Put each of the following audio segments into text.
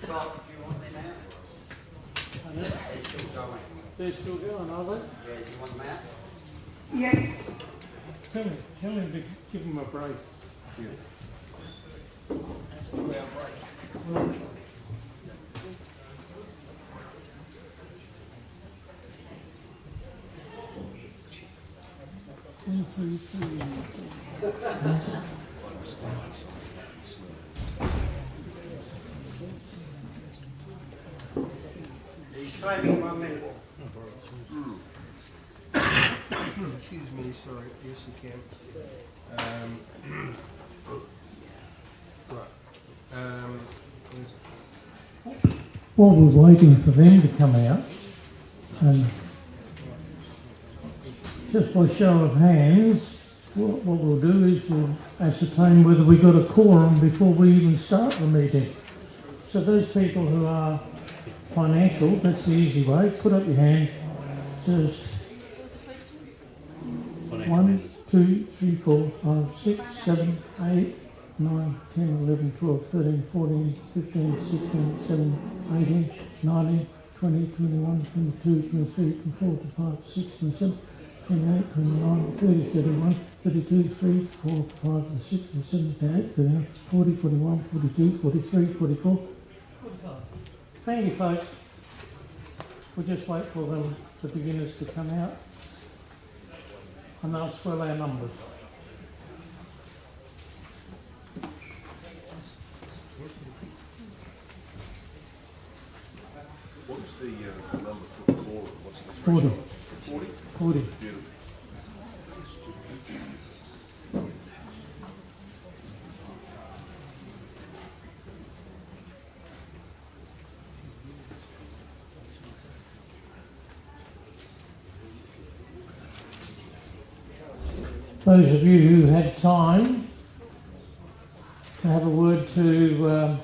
Scott, do you want them out? They're still going. They're still going, are they? Yeah, do you want them out? Yeah. Tell him to give them a break. Yeah. Well, 1, 2, 3. He's claiming 1 minute. Excuse me, sorry, yes you can. While we're waiting for them to come out, and just by show of hands, what we'll do is we'll ascertain whether we got a quorum before we even start the meeting. So those people who are financial, that's the easy way, put up your hand. Just 1, 2, 3, 4, 5, 6, 7, 8, 9, 10, 11, 12, 13, 14, 15, 16, 17, 18, 19, 20, 21, 22, 23, 24, 25, 26, 27, 28, 29, 30, 31, 32, 33, 34, 35, 36, 37, 38, 39, 40, 41, 42, 43, 44, 45. Thank you, folks. We'll just wait for them, the beginners, to come out, and they'll swell our numbers. What's the number for the core? What's the 40. threshold? 40? 40. Beautiful. Those of you who had time to have a word to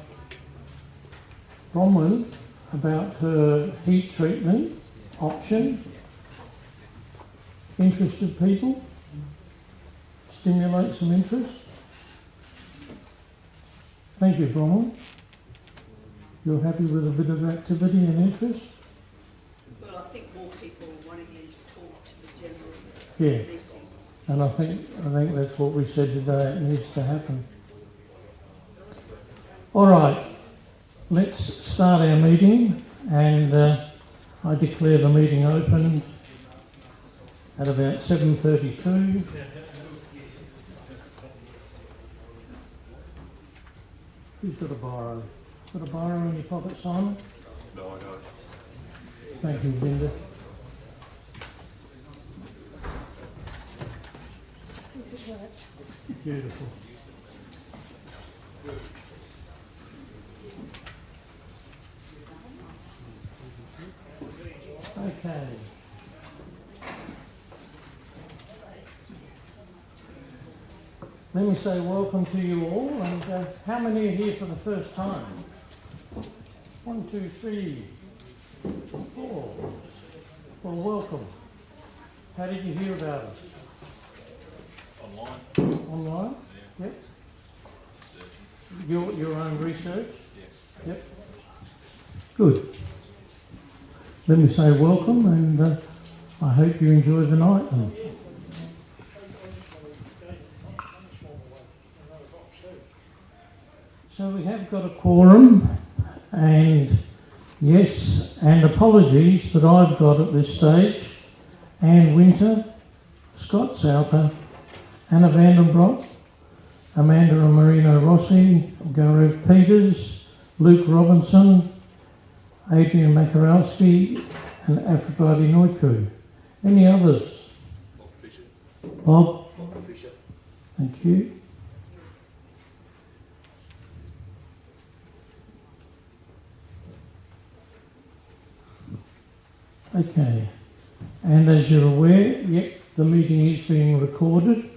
Bronwyn about her heat treatment option, interested people, stimulate some interest. Thank you, Bronwyn. You're happy with a bit of activity and interest? Well, I think more people wanting you to talk to the general Yeah. meeting. And I think that's what we said today, it needs to happen. All right, let's start our meeting, and I declare the meeting open at about 7:32. Who's got a biro? Got a biro in your pocket, Simon? No, I don't. Thank you, Linda. Beautiful. Okay. Let me say welcome to you all, and how many are here for the first time? 1, 2, 3, 4. Well, welcome. How did you hear about us? Online? Yep. Your own research? Yep. Good. Let me say welcome, and I hope you enjoy the night then. So we have got a quorum, and yes, and apologies that I've got at this stage: Anne Winter, Scott Souter, Anna Vandenbroek, Amanda and Marino Rossi, Garev Peters, Luke Robinson, Adrian Makarowski, and Aphrodite Noiku. Any others? Bob Fisher. Bob? Bob Fisher. Thank you. Okay. And as you're aware, yep, the meeting is being recorded.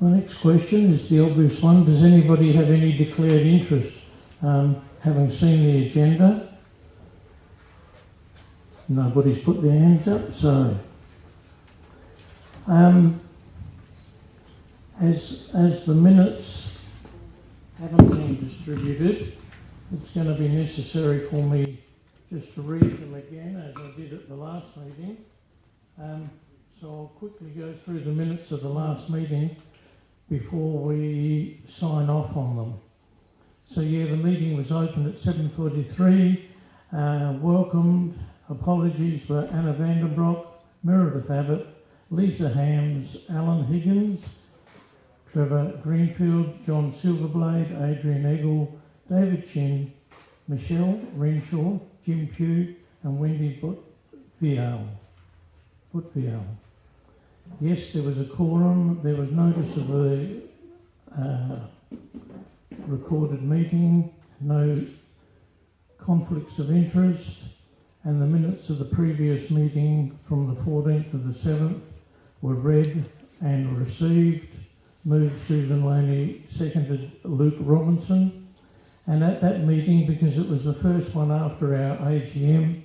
The next question is the obvious one. Does anybody have any declared interest? Having seen the agenda, nobody's put their hands up, so as the minutes haven't been distributed. It's going to be necessary for me just to read them again as I did at the last meeting. So I'll quickly go through the minutes of the last meeting before we sign off on them. So yeah, the meeting was opened at 7:43. Welcomed, apologies were Anna Vandenbroek, Meredith Abbott, Lisa Hams, Alan Higgins, Trevor Greenfield, John Silverblade, Adrian Eggle, David Chin, Michelle Renshaw, Jim Pugh and Wendy Butvial. Yes, there was a quorum. There was notice of a recorded meeting, no conflicts of interest, and the minutes of the previous meeting from the 14th of the 7th were read and received. Moved Susan Laney, seconded Luke Robinson. And at that meeting, because it was the first one after our AGM,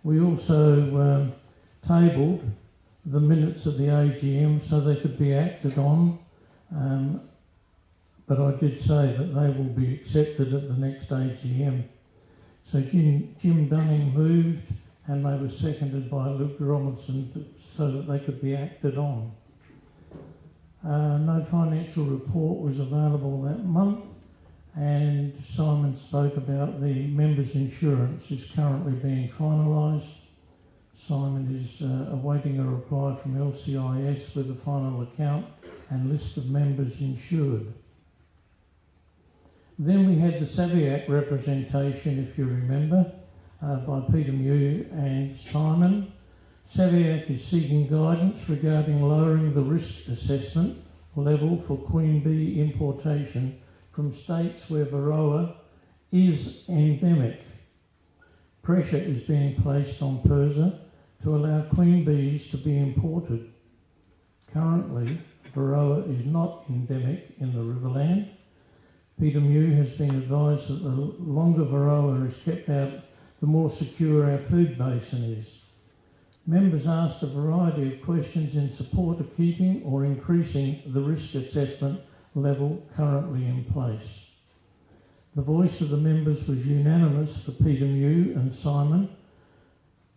we also tabled the minutes of the AGM so they could be acted on. But I did say that they will be accepted at the next AGM. So Jim Dunning moved and they were seconded by Luke Robinson so that they could be acted on. No financial report was available that month, and Simon spoke about the members' insurance is currently being finalised. Simon is awaiting a reply from LCIS with a final account and list of members insured. Then we had the Saviac representation, if you remember, by Peter Mew and Simon. Saviac is seeking guidance regarding lowering the risk assessment level for queen bee importation from states where Varroa is endemic. Pressure is being placed on PIRSA to allow queen bees to be imported. Currently, Varroa is not endemic in the Riverland. Peter Mew has been advised that the longer Varroa is kept out, the more secure our food basin is. Members asked a variety of questions in support of keeping or increasing the risk assessment level currently in place. The voice of the members was unanimous for Peter Mew and Simon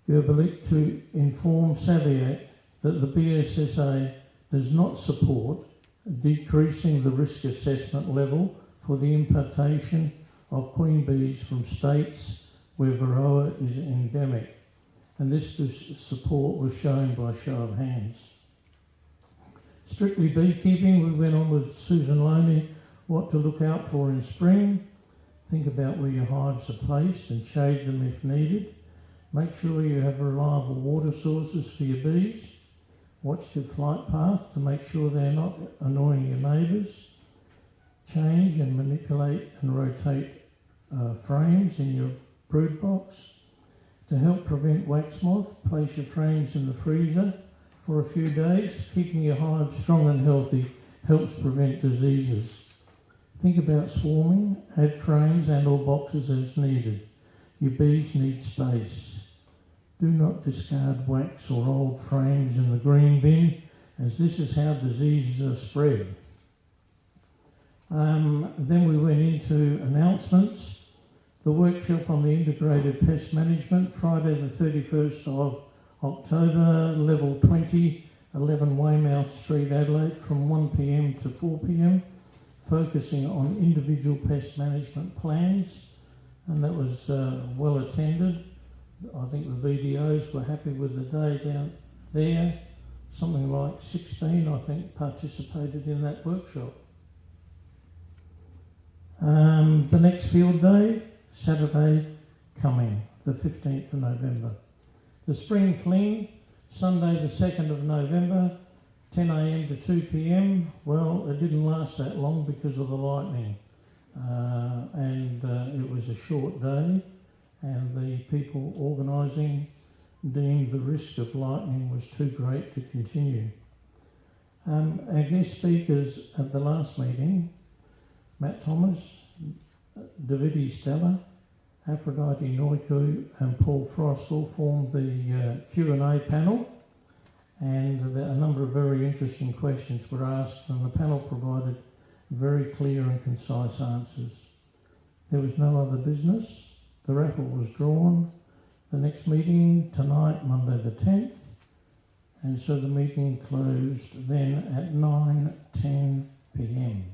Gerbelik to inform Saviac that the BSSA does not support decreasing the risk assessment level for the importation of queen bees from states where Varroa is endemic. And this support was shown by show of hands. Strictly beekeeping, we went on with Susan Loney, what to look out for in spring. Think about where your hives are placed and shade them if needed. Make sure you have reliable water sources for your bees. Watch their flight path to make sure they're not annoying your neighbours. Change and manipulate and rotate frames in your brood box. To help prevent wax moth, place your frames in the freezer for a few days. Keeping your hive strong and healthy helps prevent diseases. Think about swarming, add frames and or boxes as needed. Your bees need space. Do not discard wax or old frames in the green bin, as this is how diseases are spread. Then we went into announcements. The workshop on the integrated pest management, Friday the 31st of October, level 20, 11 Weymouth Street, Adelaide, from 1 p.m. to 4 p.m, focusing on individual pest management plans, and that was well attended. I think the VDOs were happy with the day down there. Something like 16, I think, participated in that workshop. The next field day, Saturday coming, the 15th of November. The Spring Fling, Sunday the 2nd of November, 10 a.m. to 2 p.m. Well, it didn't last that long because of the lightning. And it was a short day, and the people organising deemed the risk of lightning was too great to continue. Our guest speakers at the last meeting, Matt Thomas, Davide Stella, Aphrodite Noiku and Paul Frost all formed the Q&A panel, and a number of very interesting questions were asked, and the panel provided very clear and concise answers. There was no other business. The raffle was drawn. The next meeting tonight, Monday the 10th, and so the meeting closed then at 9:10 p.m.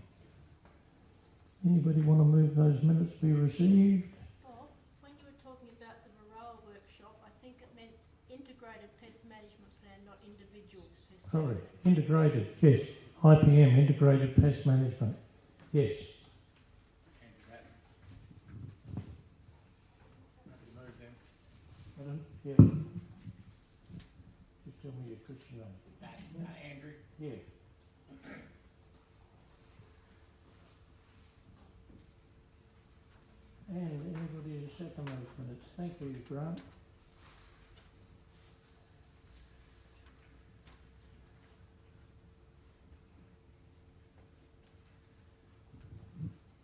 Anybody want to move those minutes be received? Bob, when you were talking about the Varroa workshop, I think it meant integrated pest management plan, not individual pest Correct. Integrated, yes. IPM, integrated pest management. Yes. Pardon? Yeah. Just tell me your Christian name. Andrew. Yeah. And anybody to second those minutes? Thank you, Grant.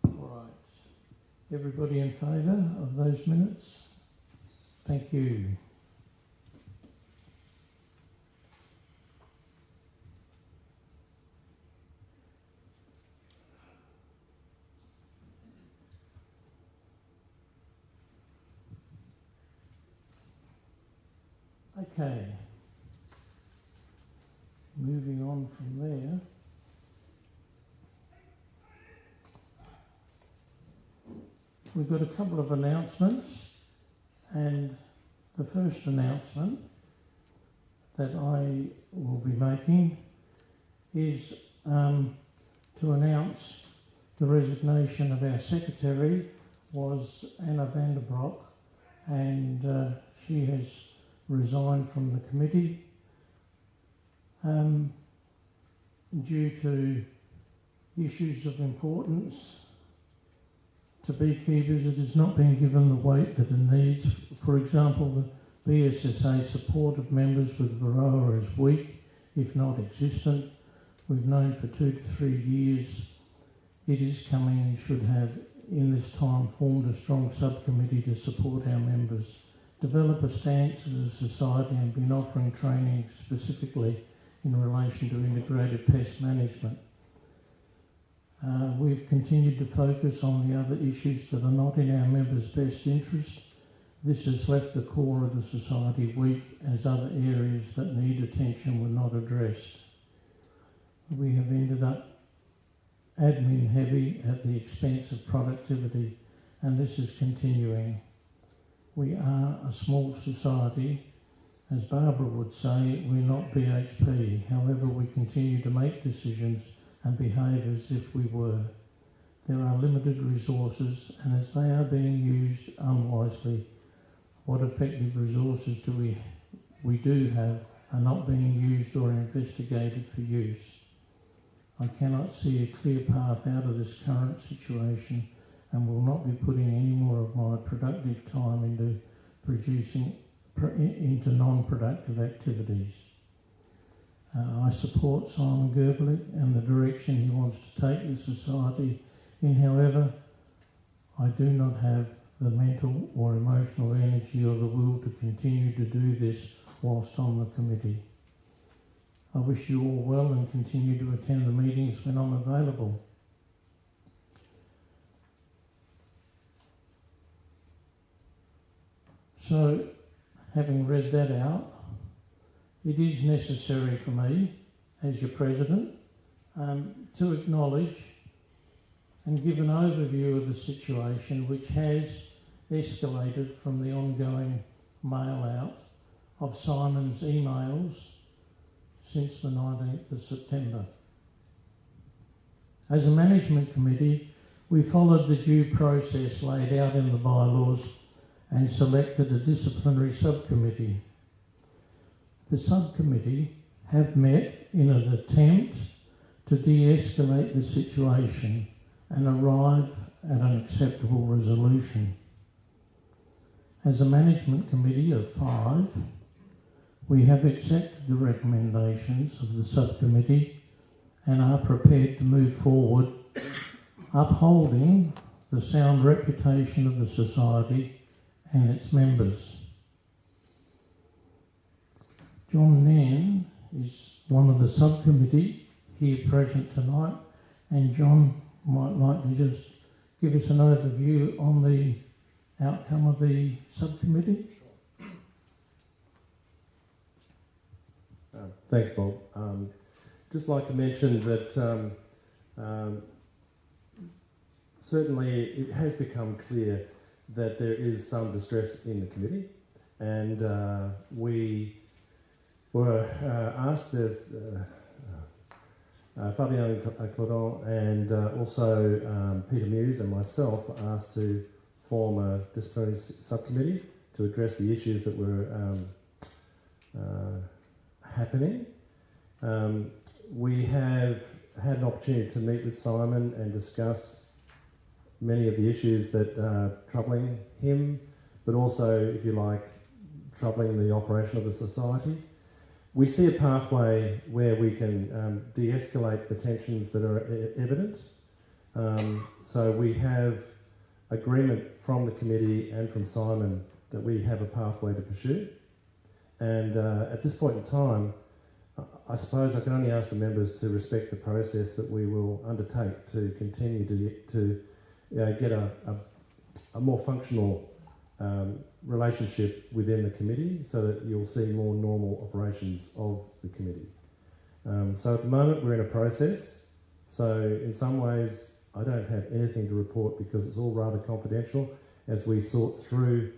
All right. Everybody in favour of those minutes? Thank you. Okay. Moving on from there. We've got a couple of announcements, and the first announcement that I will be making is to announce the resignation of our secretary was Anna Vanderbroek, and she has resigned from the committee due to issues of importance to beekeepers. It has not been given the weight that it needs. For example, the BSSA support of members with Varroa is weak, if not existent. We've known for 2 to 3 years it is coming and should have, in this time, formed a strong subcommittee to support our members, develop a stance as a society, and been offering training specifically in relation to integrated pest management. We've continued to focus on the other issues that are not in our members' best interest. This has left the core of the society weak, as other areas that need attention were not addressed. We have ended up admin heavy at the expense of productivity, and this is continuing. We are a small society. As Barbara would say, we're not BHP. However, we continue to make decisions and behave as if we were. There are limited resources, and as they are being used unwisely, what effective resources we do have are not being used or investigated for use. I cannot see a clear path out of this current situation, and will not be putting any more of my productive time into non-productive activities. I support Simon Gerbelik and the direction he wants to take the society in. However, I do not have the mental or emotional energy or the will to continue to do this whilst on the committee. I wish you all well and continue to attend the meetings when I'm available. So, having read that out, it is necessary for me, as your president, to acknowledge and give an overview of the situation, which has escalated from the ongoing mail out of Simon's emails since the 19th of September. As a management committee, we followed the due process laid out in the bylaws and selected a disciplinary subcommittee. The subcommittee have met in an attempt to de-escalate the situation and arrive at an acceptable resolution. As a management committee of 5, we have accepted the recommendations of the subcommittee and are prepared to move forward, upholding the sound reputation of the society and its members. John Nairn is one of the subcommittee here present tonight, and John might like to just give us an overview on the outcome of the subcommittee. Thanks, Bob. Just like to mention that certainly it has become clear that there is some distress in the committee, and we were asked, as Fabien Claudon and also Peter Muse and myself were asked to form a disciplinary subcommittee to address the issues that were happening. We have had an opportunity to meet with Simon and discuss many of the issues that are troubling him, but also, if you like, troubling the operation of the society. We see a pathway where we can de-escalate the tensions that are evident. So we have agreement from the committee and from Simon that we have a pathway to pursue. And at this point in time, I suppose I can only ask the members to respect the process that we will undertake to continue to get a more functional relationship within the committee, so that you'll see more normal operations of the committee. So at the moment we're in a process, so in some ways I don't have anything to report because it's all rather confidential as we sort through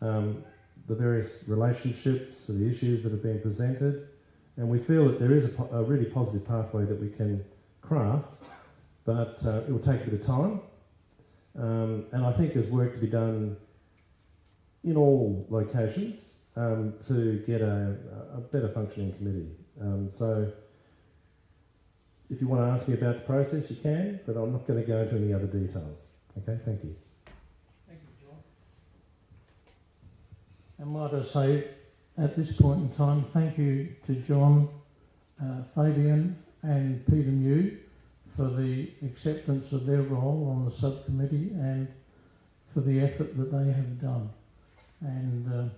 the various relationships, the issues that have been presented, and we feel that there is a really positive pathway that we can craft, but it will take a bit of time, and I think there's work to be done in all locations to get a better functioning committee. So if you want to ask me about the process, you can, but I'm not going to go into any other details. Okay, thank you. Thank you, John. And might I say, at this point in time, thank you to John, Fabian and Peter Mew for the acceptance of their role on the subcommittee and for the effort that they have done. And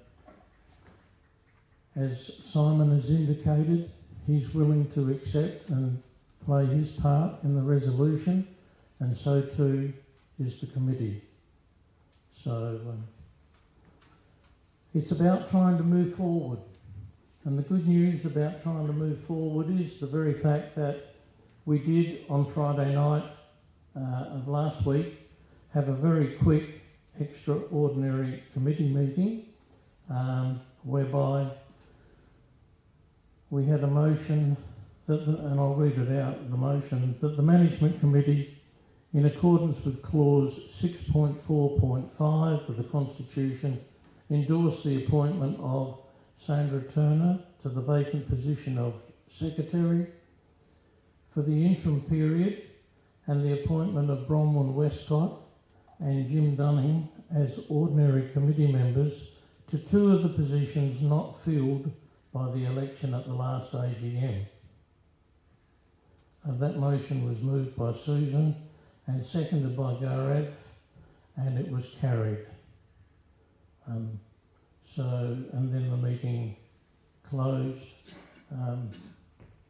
as Simon has indicated, he's willing to accept and play his part in the resolution, and so too is the committee. So it's about trying to move forward. And the good news about trying to move forward is the very fact that we did on Friday night of last week have a very quick extraordinary committee meeting whereby we had a motion that, and I'll read it out, the motion, that the Management Committee, in accordance with clause 6.4.5 of the Constitution, endorse the appointment of Sandra Turner to the vacant position of Secretary for the interim period, and the appointment of Bronwyn Westcott and Jim Dunning as ordinary committee members to two of the positions not filled by the election at the last AGM. That motion was moved by Susan and seconded by Gaurav, and it was carried. And then the meeting closed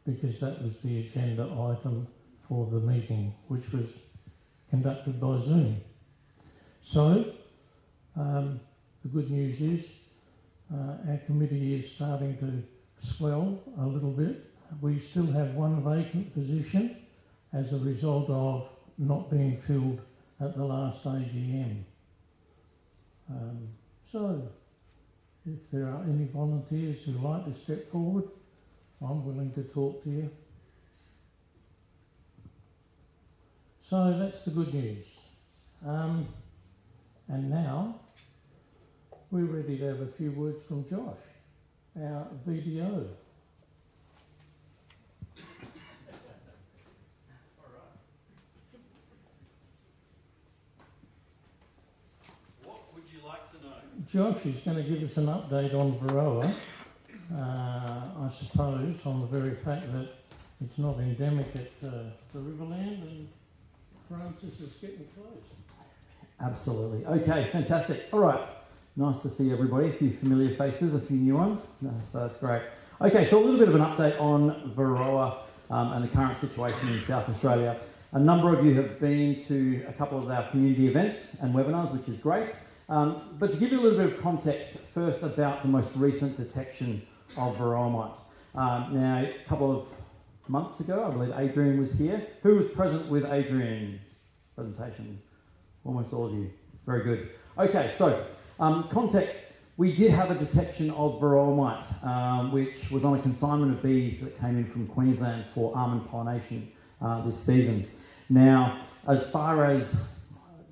because that was the agenda item for the meeting, which was conducted by Zoom. So, the good news is our committee is starting to swell a little bit. We still have one vacant position as a result of not being filled at the last AGM. So, if there are any volunteers who like to step forward, I'm willing to talk to you. So that's the good news. And now we're ready to have a few words from Josh, our VDO. What would you like to know? Josh is going to give us an update on Varroa, I suppose, on the very fact that it's not endemic at the Riverland, and Francis is getting close. Absolutely. Okay, fantastic. All right. Nice to see everybody. A few familiar faces, a few new ones. So that's great. Okay, so a little bit of an update on Varroa and the current situation in South Australia. a number of you have been to a couple of our community events and webinars, which is great. But to give you a little bit of context, first about the most recent detection of varroa mite. Now, a couple of months ago, I believe Adrian was here. Who was present with Adrian's presentation? Almost all of you. Very good. Okay, so context. We did have a detection of varroa mite, which was on a consignment of bees that came in from Queensland for almond pollination this season. Now, as far as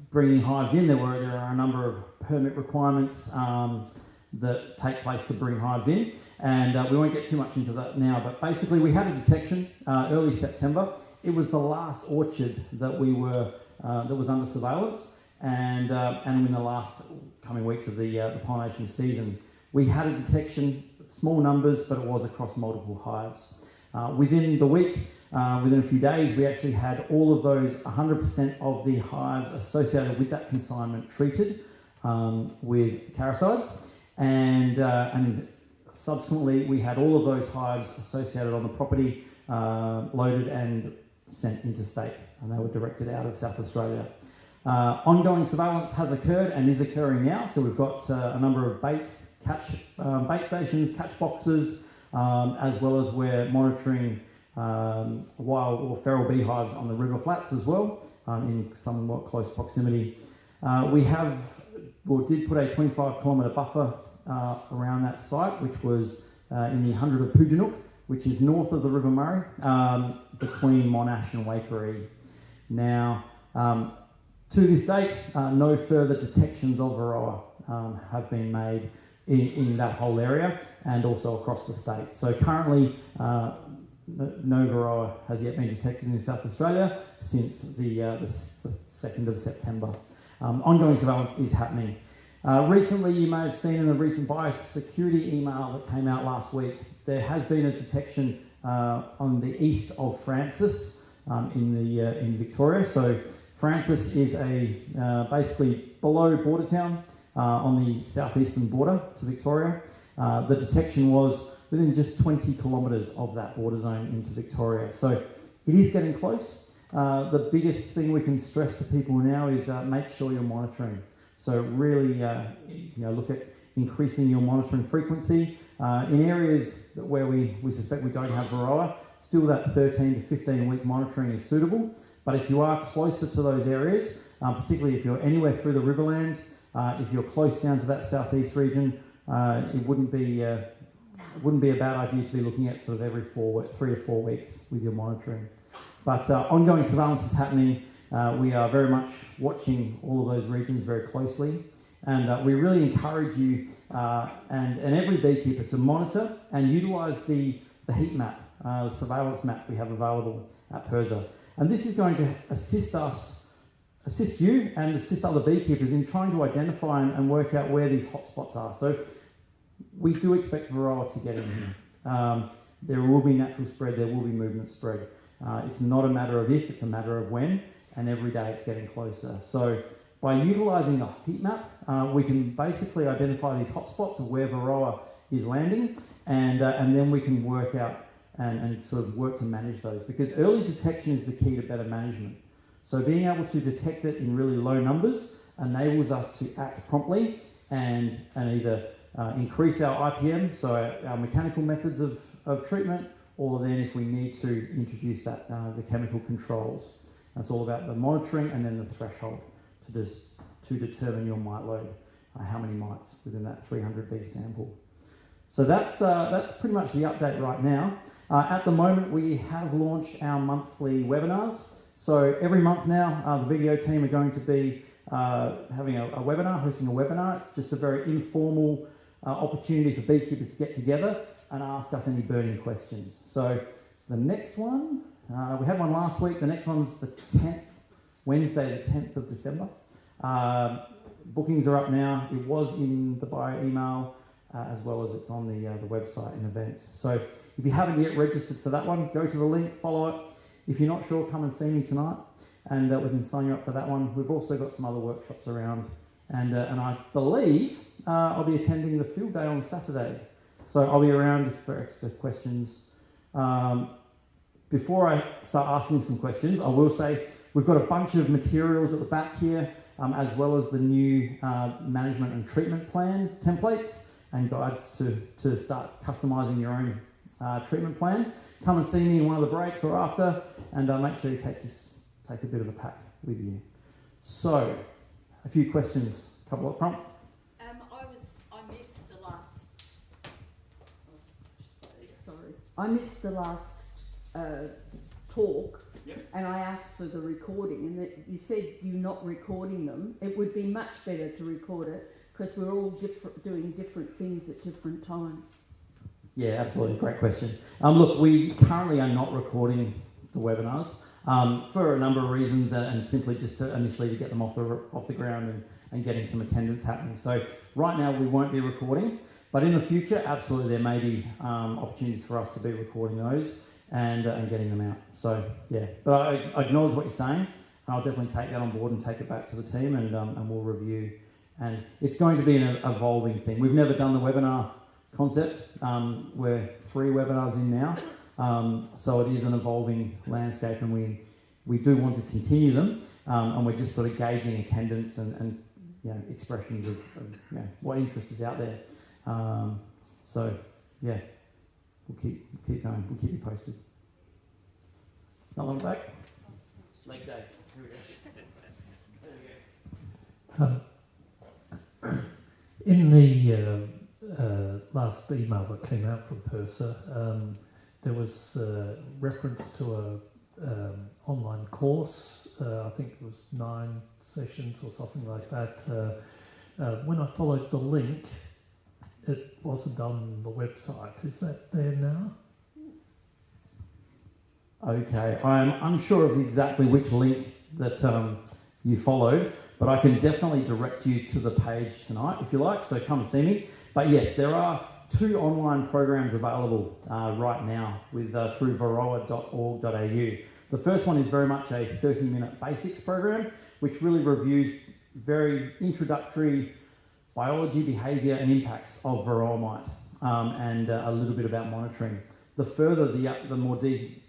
bringing hives in, there are a number of permit requirements that take place to bring hives in, and we won't get too much into that now, but basically we had a detection early September. It was the last orchard that we were that was under surveillance, and in the last coming weeks of the pollination season, we had a detection, small numbers, but it was across multiple hives. Within the week, within a few days, we actually had all of those 100% of the hives associated with that consignment treated with caricides, and subsequently we had all of those hives associated on the property loaded and sent interstate, and they were directed out of South Australia. Ongoing surveillance has occurred and is occurring now, so we've got a number of bait stations, catch boxes, as well as we're monitoring wild or feral beehives on the river flats as well, in somewhat close proximity. We did put a 25-kilometre buffer around that site, which was in the 100 of Poojanook, which is north of the River Murray, between Monash and Waikerie. Now, to this date, no further detections of varroa have been made in that whole area and also across the state. So currently, no varroa has yet been detected in South Australia since the 2nd of September. Ongoing surveillance is happening. Recently, you may have seen in the recent biosecurity email that came out last week, there has been a detection on the east of Francis in Victoria. So Francis is basically below border town on the southeastern border to Victoria. The detection was within just 20 kilometres of that border zone into Victoria. So it is getting close. The biggest thing we can stress to people now is make sure you're monitoring. So really look at increasing your monitoring frequency. In areas where we suspect we don't have varroa, still that 13 to 15 week monitoring is suitable. But if you are closer to those areas, particularly if you're anywhere through the Riverland, if you're close down to that southeast region, it wouldn't be a bad idea to be looking at sort of every 3 or 4 weeks with your monitoring. But ongoing surveillance is happening. We are very much watching all of those regions very closely, and we really encourage you and every beekeeper to monitor and utilise the heat map, the surveillance map we have available at PIRSA. And this is going to assist you and assist other beekeepers in trying to identify and work out where these hotspots are. So we do expect varroa to get in here. There will be natural spread, there will be movement spread. It's not a matter of if, it's a matter of when, and every day it's getting closer. So by utilising the heat map, we can basically identify these hotspots of where varroa is landing, and then we can work out and sort of work to manage those, because early detection is the key to better management. So being able to detect it in really low numbers enables us to act promptly and either increase our IPM, so our mechanical methods of treatment, or then if we need to introduce that the chemical controls. That's all about the monitoring and then the threshold to determine your mite load, how many mites within that 300 bee sample. So that's pretty much the update right now. At the moment, we have launched our monthly webinars. So every month now, the video team are going to be having a webinar, hosting a webinar. It's just a very informal opportunity for beekeepers to get together and ask us any burning questions. So the next one, we had one last week. The next one's the 10th, Wednesday, the 10th of December. Bookings are up now. It was in the bio email, as well as it's on the website and events. So if you haven't yet registered for that one, go to the link, follow it. If you're not sure, come and see me tonight, and we can sign you up for that one. We've also got some other workshops around, and I believe I'll be attending the field day on Saturday. So I'll be around for extra questions. Bit Before I start asking some questions, I will say we've got a bunch of materials at the back here, as well as the new management and treatment plan templates and guides to start customising your own treatment plan. Come and see me in one of the breaks or after, and make sure you take a bit of a pack with you. So, a few questions, a couple up front. I missed the last talk. Yep. And I asked for the recording, and that you said you're not recording them. It would be much better to record it because we're all doing different things at different times. Yeah, absolutely. Great question. Look, we currently are not recording the webinars for a number of reasons, and simply just to initially to get them off the ground and getting some attendance happening. So right now we won't be recording, but in the future, absolutely, there may be opportunities for us to be recording those and getting them out. So yeah, but I acknowledge what you're saying, and I'll definitely take that on board and take it back to the team, and we'll review. And it's going to be an evolving thing. We've never done the webinar concept. We're 3 webinars in now, so it is an evolving landscape, and we do want to continue them, and we're just sort of gauging attendance and expressions of what interest is out there. So yeah, we'll keep going. We'll keep you posted. Not long back. Leg day. Here we go. In the last email that came out from PERSA, there was reference to a online course. I think it was 9 sessions or something like that. When I followed the link, it wasn't on the website. Is that there now? Okay, I'm unsure of exactly which link that you followed, but I can definitely direct you to the page tonight if you like, so come and see me. But yes, there are 2 online programs available right now with through varroa.org.au. The first one is very much a 30-minute basics program, which really reviews very introductory biology, behaviour and impacts of varroa mite, and a little bit about monitoring. The further, the more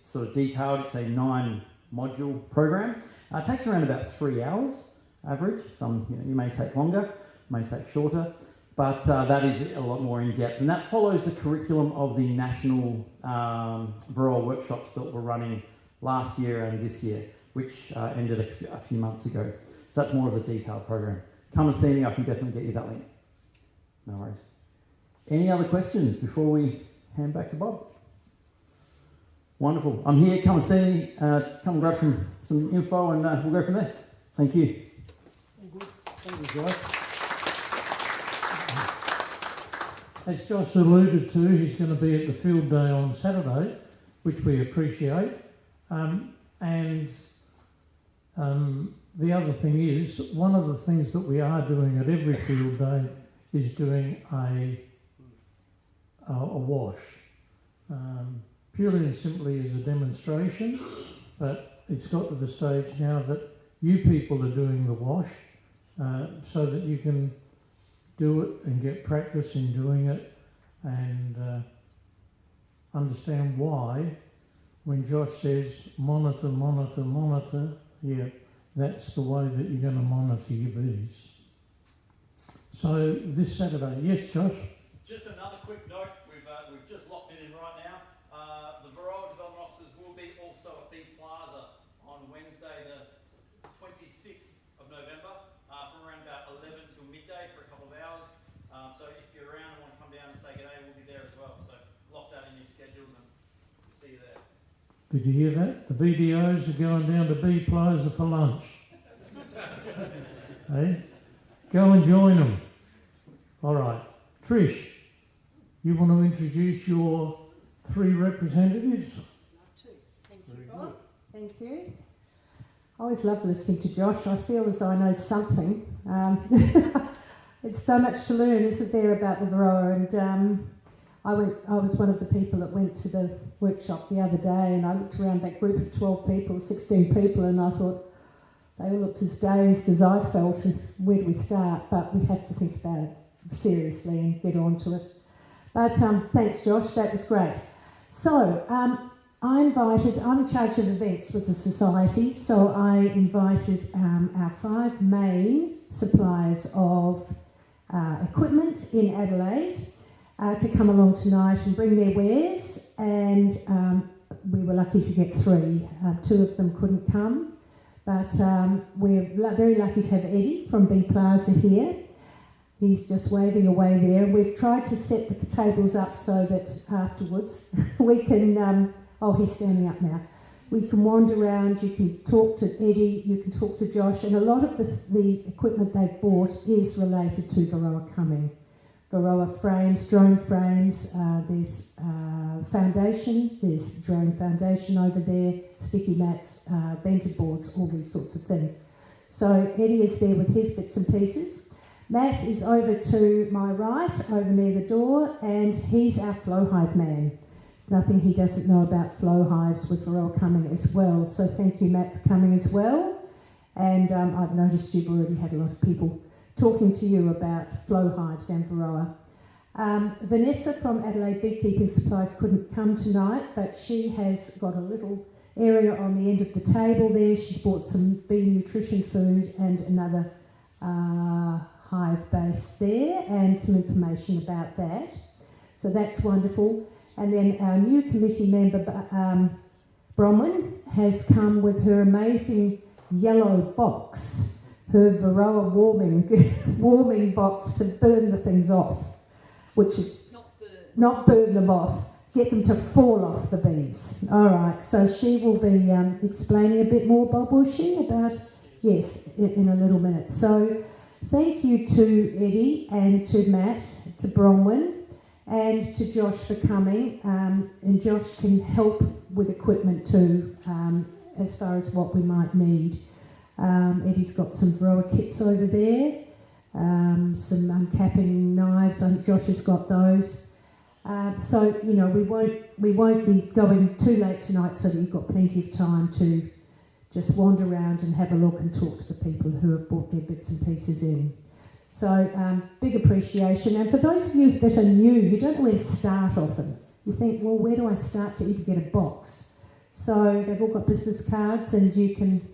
sort of detailed, it's a 9-module program. It takes around about 3 hours average. Some you may take longer, may take shorter, but that is a lot more in depth, and that follows the curriculum of the national varroa workshops that were running last year and this year, which ended a few months ago. So that's more of a detailed program. Come and see me, I can definitely get you that link. No worries. Any other questions before we hand back to Bob? Wonderful. I'm here, come and see me, come and grab some info, and we'll go from there. Thank you. Thank you, Josh. As Josh alluded to, he's going to be at the field day on Saturday, which we appreciate. The other thing is, one of the things that we are doing at every field day is doing a wash. Purely and simply as a demonstration, but it's got to the stage now that you people are doing the wash, so that you can do it and get practice in doing it, and understand why when Josh says monitor, monitor, monitor, yeah, that's the way that you're going to monitor your bees. So this Saturday, yes, Josh? Just another quick note, we've just locked it in right now. The Varroa Development Officers will be also at Bee Plaza on Wednesday the 26th of November from around about 11 till midday for a couple of hours. So if you're around and want to come down and say g'day, we'll be there as well. So lock that in your schedules and we'll see you there. Did you hear that? The VDOs are going down to Bee Plaza for lunch. Hey? Go and join them. All right. Trish, you want to introduce your 3 representatives? Love to. Thank you, Bob. Thank you. I always love listening to Josh. I feel as though I know something. It's so much to learn, isn't there, about the Varroa? And I was one of the people that went to the workshop the other day, and I looked around that group of 12 people, 16 people, and I thought they all looked as dazed as I felt, and where do we start? But we have to think about it seriously and get on to it. But thanks, Josh, that was great. So I'm in charge of events with the society, so I invited our 5 main suppliers of equipment in Adelaide to come along tonight and bring their wares, and we were lucky to get 3. 2 of them couldn't come, but we're very lucky to have Eddie from B Plaza here. He's just waving away there. We've tried to set the tables up so that afterwards we can... oh, he's standing up now. We can wander around, you can talk to Eddie, you can talk to Josh, and a lot of the equipment they've bought is related to Varroa coming. Varroa frames, drone frames, there's foundation, there's drone foundation over there, sticky mats, vented boards, all these sorts of things. So Eddie is there with his bits and pieces. Matt is over to my right, over near the door, and he's our flow hive man. There's nothing he doesn't know about flow hives with Varroa coming as well. So thank you, Matt, for coming as well. And I've noticed you've already had a lot of people talking to you about flow hives and Varroa. Vanessa from Adelaide Beekeeping Supplies couldn't come tonight, but she has got a little area on the end of the table there. She's bought some bee nutrition food and another hive base there and some information about that. So that's wonderful. And then our new committee member, Bronwyn, has come with her amazing yellow box, her Varroa warming box to burn the things off, which is not burn them off, get them to fall off the bees. All right, so she will be explaining a bit more, Bob, will she, about, yes, in a little minute. So thank you to Eddie and to Matt, to Bronwyn, and to Josh for coming, and Josh can help with equipment too, as far as what we might need. Eddie's got some Varroa kits over there, some uncapping knives. I think Josh has got those. So you know we won't be going too late tonight, so that you've got plenty of time to just wander around and have a look and talk to the people who have brought their bits and pieces in. So big appreciation. And for those of you that are new, you don't know where to start often. You think, well, where do I start to even get a box? So they've all got business cards, and you can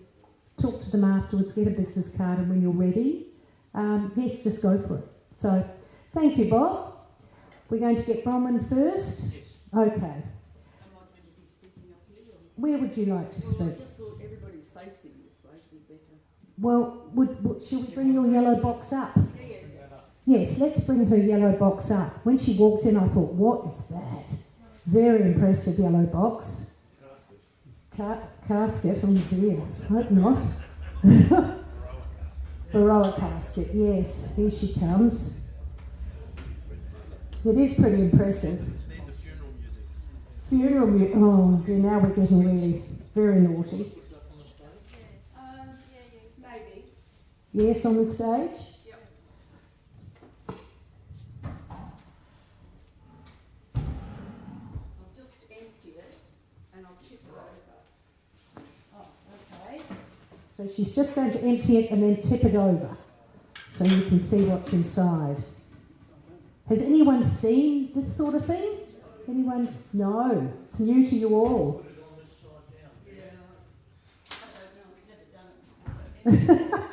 talk to them afterwards, get a business card, and when you're ready, yes, just go for it. So thank you, Bob. We're going to get Bronwyn first. Okay. Am I going to be speaking up here? Or? Where would you like to speak? Well, I just thought everybody's facing this way would be better. Well, should we bring your yellow box up? Yeah. Yes, let's bring her yellow box up. When she walked in, I thought, what is that? Very impressive yellow box. Casket, oh dear, hope not. Varroa casket, yes, here she comes. It is pretty impressive. Funeral music, oh dear, now we're getting really very naughty. Maybe. Yes, on the stage? Yep. I'll just empty it and I'll tip it over. Oh, okay. So she's just going to empty it and then tip it over so you can see what's inside. Has anyone seen this sort of thing? Anyone? No, it's new to you all. Yeah. I don't know, we've never done it before.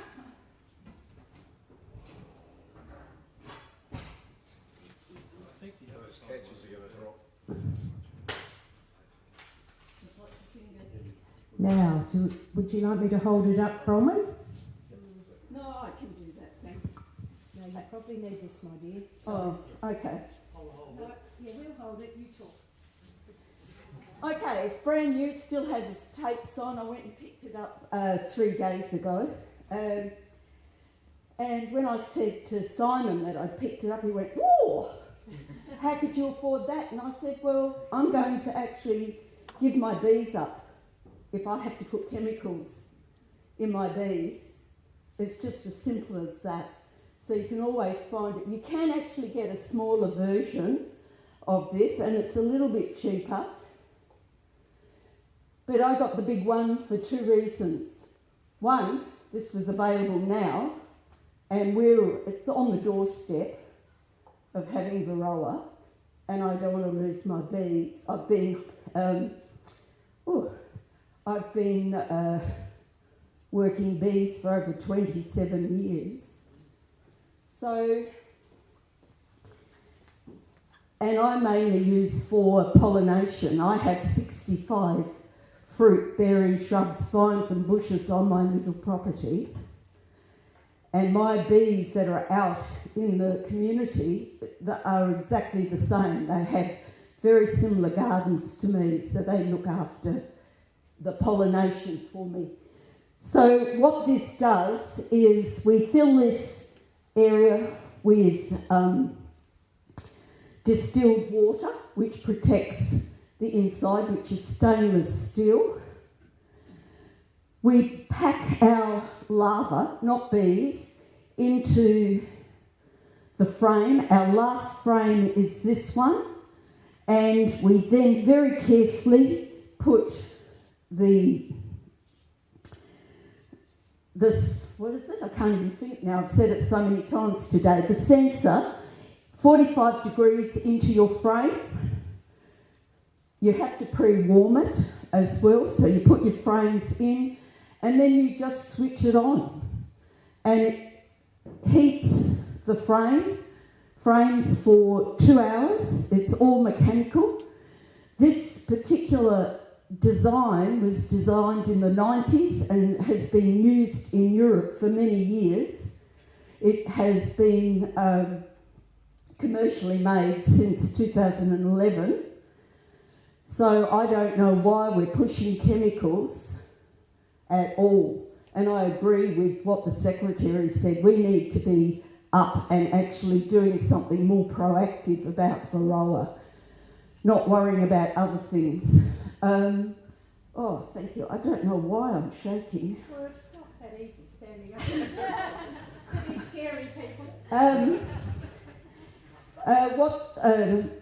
Those catches are going to drop. Just watch your fingers. Now, would you like me to hold it up, Bronwyn? No, I can do that, thanks. No, you probably need this, my dear. Oh, okay. No, yeah, we'll hold it, you talk. Okay, it's brand new, it still has its tapes on. I went and picked it up 3 days ago. And when I said to Simon that I'd picked it up, he went, "Whoa, how could you afford that?" And I said, well, I'm going to actually give my bees up if I have to put chemicals in my bees. It's just as simple as that. So you can always find it. You can actually get a smaller version of this, and it's a little bit cheaper. But I got the big one for 2 reasons. One, this was available now, and it's on the doorstep of having Varroa, and I don't want to lose my bees. I've been I've been working bees for over 27 years. So, and I mainly use for pollination. I have 65 fruit-bearing shrubs, vines and bushes on my little property. And my bees that are out in the community are exactly the same. They have very similar gardens to me, so they look after the pollination for me. So what this does is we fill this area with distilled water, which protects the inside, which is stainless steel. We pack our larvae, not bees, into the frame. Our last frame is this one, and we then very carefully put what is it? I can't even think now. I've said it so many times today. The sensor, 45 degrees into your frame. You have to pre-warm it as well. So you put your frames in and then you just switch it on. And it heats the frames for 2 hours. It's all mechanical. This particular design was designed in the 90s and has been used in Europe for many years. It has been commercially made since 2011. So I don't know why we're pushing chemicals at all. And I agree with what the Secretary said. We need to be up and actually doing something more proactive about Varroa, not worrying about other things. Thank you. I don't know why I'm shaking. Well, it's not that easy standing up. Pretty scary, people.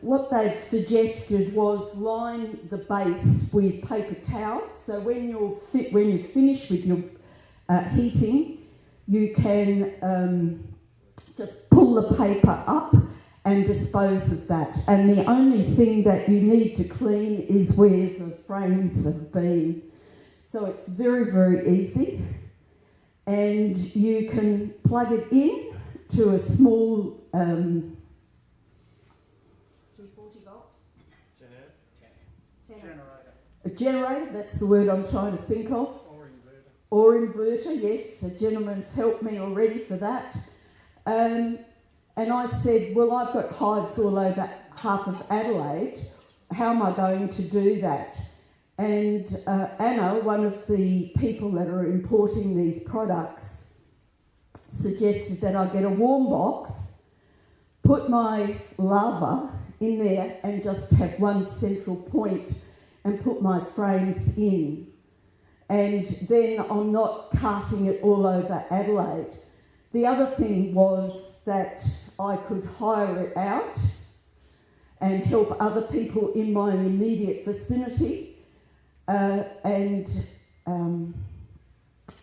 What they've suggested was line the base with paper towel. So when you're finished with your heating, you can just pull the paper up and dispose of that. And the only thing that you need to clean is where the frames have been. So it's very, very easy. And you can plug it in to a small 240 volts. a generator, that's the word I'm trying to think of. Or inverter. Or inverter, yes. A gentleman's helped me already for that. And I said, well, I've got hives all over half of Adelaide. How am I going to do that? And Anna, one of the people that are importing these products, suggested that I get a warm box, put my larva in there and just have one central point and put my frames in. And then I'm not carting it all over Adelaide. The other thing was that I could hire it out and help other people in my immediate vicinity. And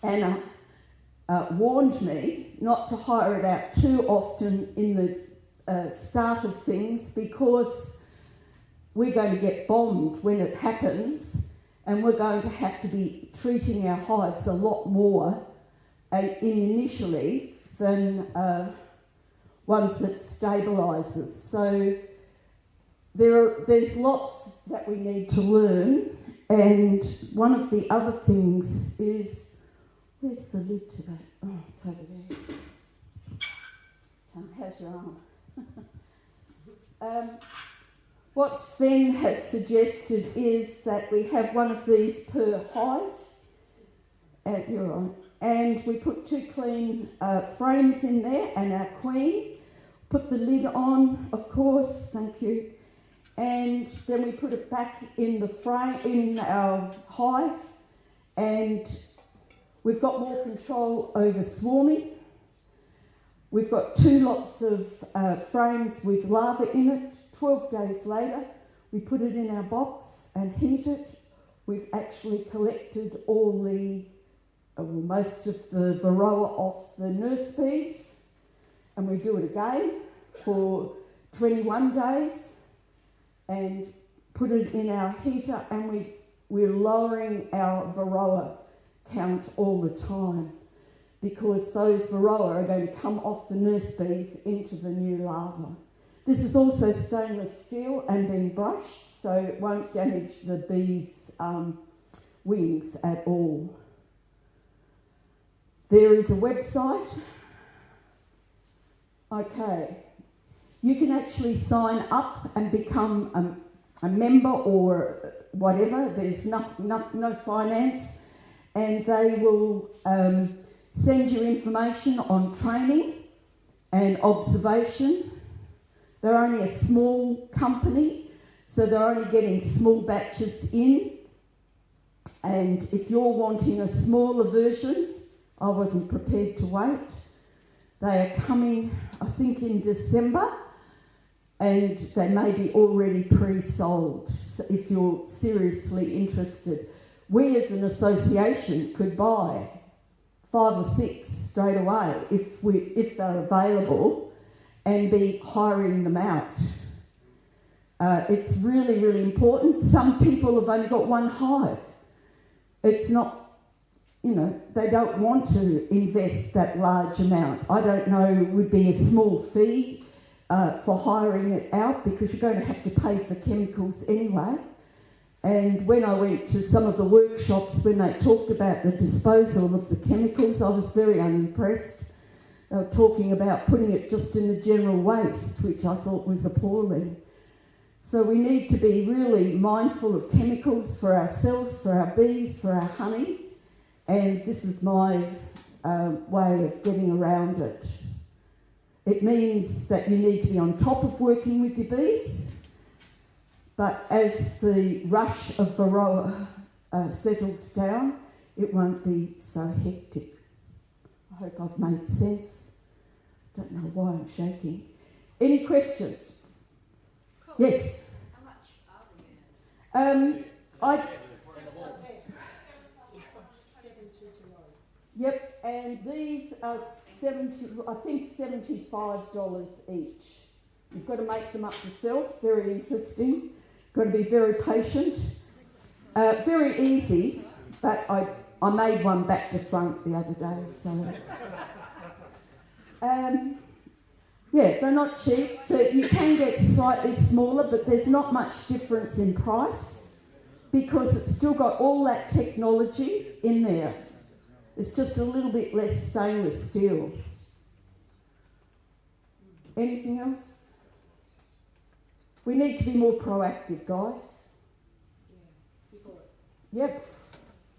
Anna warned me not to hire it out too often in the start of things, because we're going to get bombed when it happens, and we're going to have to be treating our hives a lot more initially than once it stabilises. So there's lots that we need to learn, and one of the other things is, where's the lid to that? Oh, it's over there. How's your arm? What Sven has suggested is that we have one of these per hive. You're right. And we put 2 clean frames in there and our queen. Put the lid on, of course, thank you. And then we put it back in the frame, in our hive, and we've got more control over swarming. We've got 2 lots of frames with larvae in it. 12 days later, we put it in our box and heat it. We've actually collected all the most of the Varroa off the nurse bees, and we do it again for 21 days and put it in our heater, and we we're lowering our varroa count all the time because those varroa are going to come off the nurse bees into the new larva. This is also stainless steel and been brushed, so it won't damage the bees' wings at all. There is a website. Okay. You can actually sign up and become a member or whatever. There's no finance. And they will send you information on training and observation. They're only a small company, so they're only getting small batches in. And if you're wanting a smaller version, I wasn't prepared to wait. They are coming, I think, in December, and they may be already pre-sold. So if you're seriously interested, we as an association could buy 5 or 6 straight away if they're available, and be hiring them out. It's really, really important. Some people have only got one hive. It's not, they don't want to invest that large amount. I don't know, it would be a small fee for hiring it out because you're going to have to pay for chemicals anyway. And when I went to some of the workshops when they talked about the disposal of the chemicals, I was very unimpressed. They were talking about putting it just in the general waste, which I thought was appalling. So we need to be really mindful of chemicals for ourselves, for our bees, for our honey, and this is my way of getting around it. It means that you need to be on top of working with your bees, but as the rush of varroa settles down, it won't be so hectic. I hope I've made sense. Don't know why I'm shaking. Any questions? Cool. Yes. How much are Yep, and these are $75 each. You've got to make them up yourself. Very interesting. Got to be very patient. Very easy, but I made one back to front the other day, so. Yeah, they're not cheap, but you can get slightly smaller, but there's not much difference in price because it's still got all that technology in there. It's just a little bit less stainless steel. Anything else? We need to be more proactive, guys. Yep.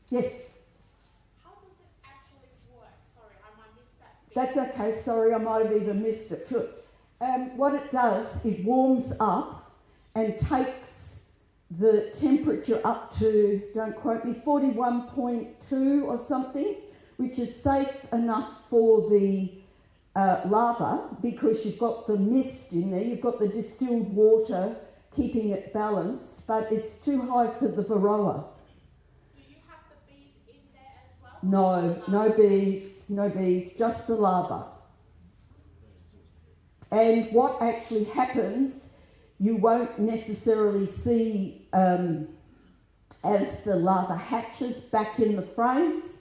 Yes. How does it actually work? Sorry, I might miss that bit. That's okay, sorry, I might have even missed it. What it does, it warms up and takes the temperature up to, don't quote me, 41.2 or something, which is safe enough for the larva because you've got the mist in there, you've got the distilled water keeping it balanced, but it's too high for the varroa. Do you have the bees in there as well? No bees, just the larva. And what actually happens, you won't necessarily see as the larva hatches back in the frames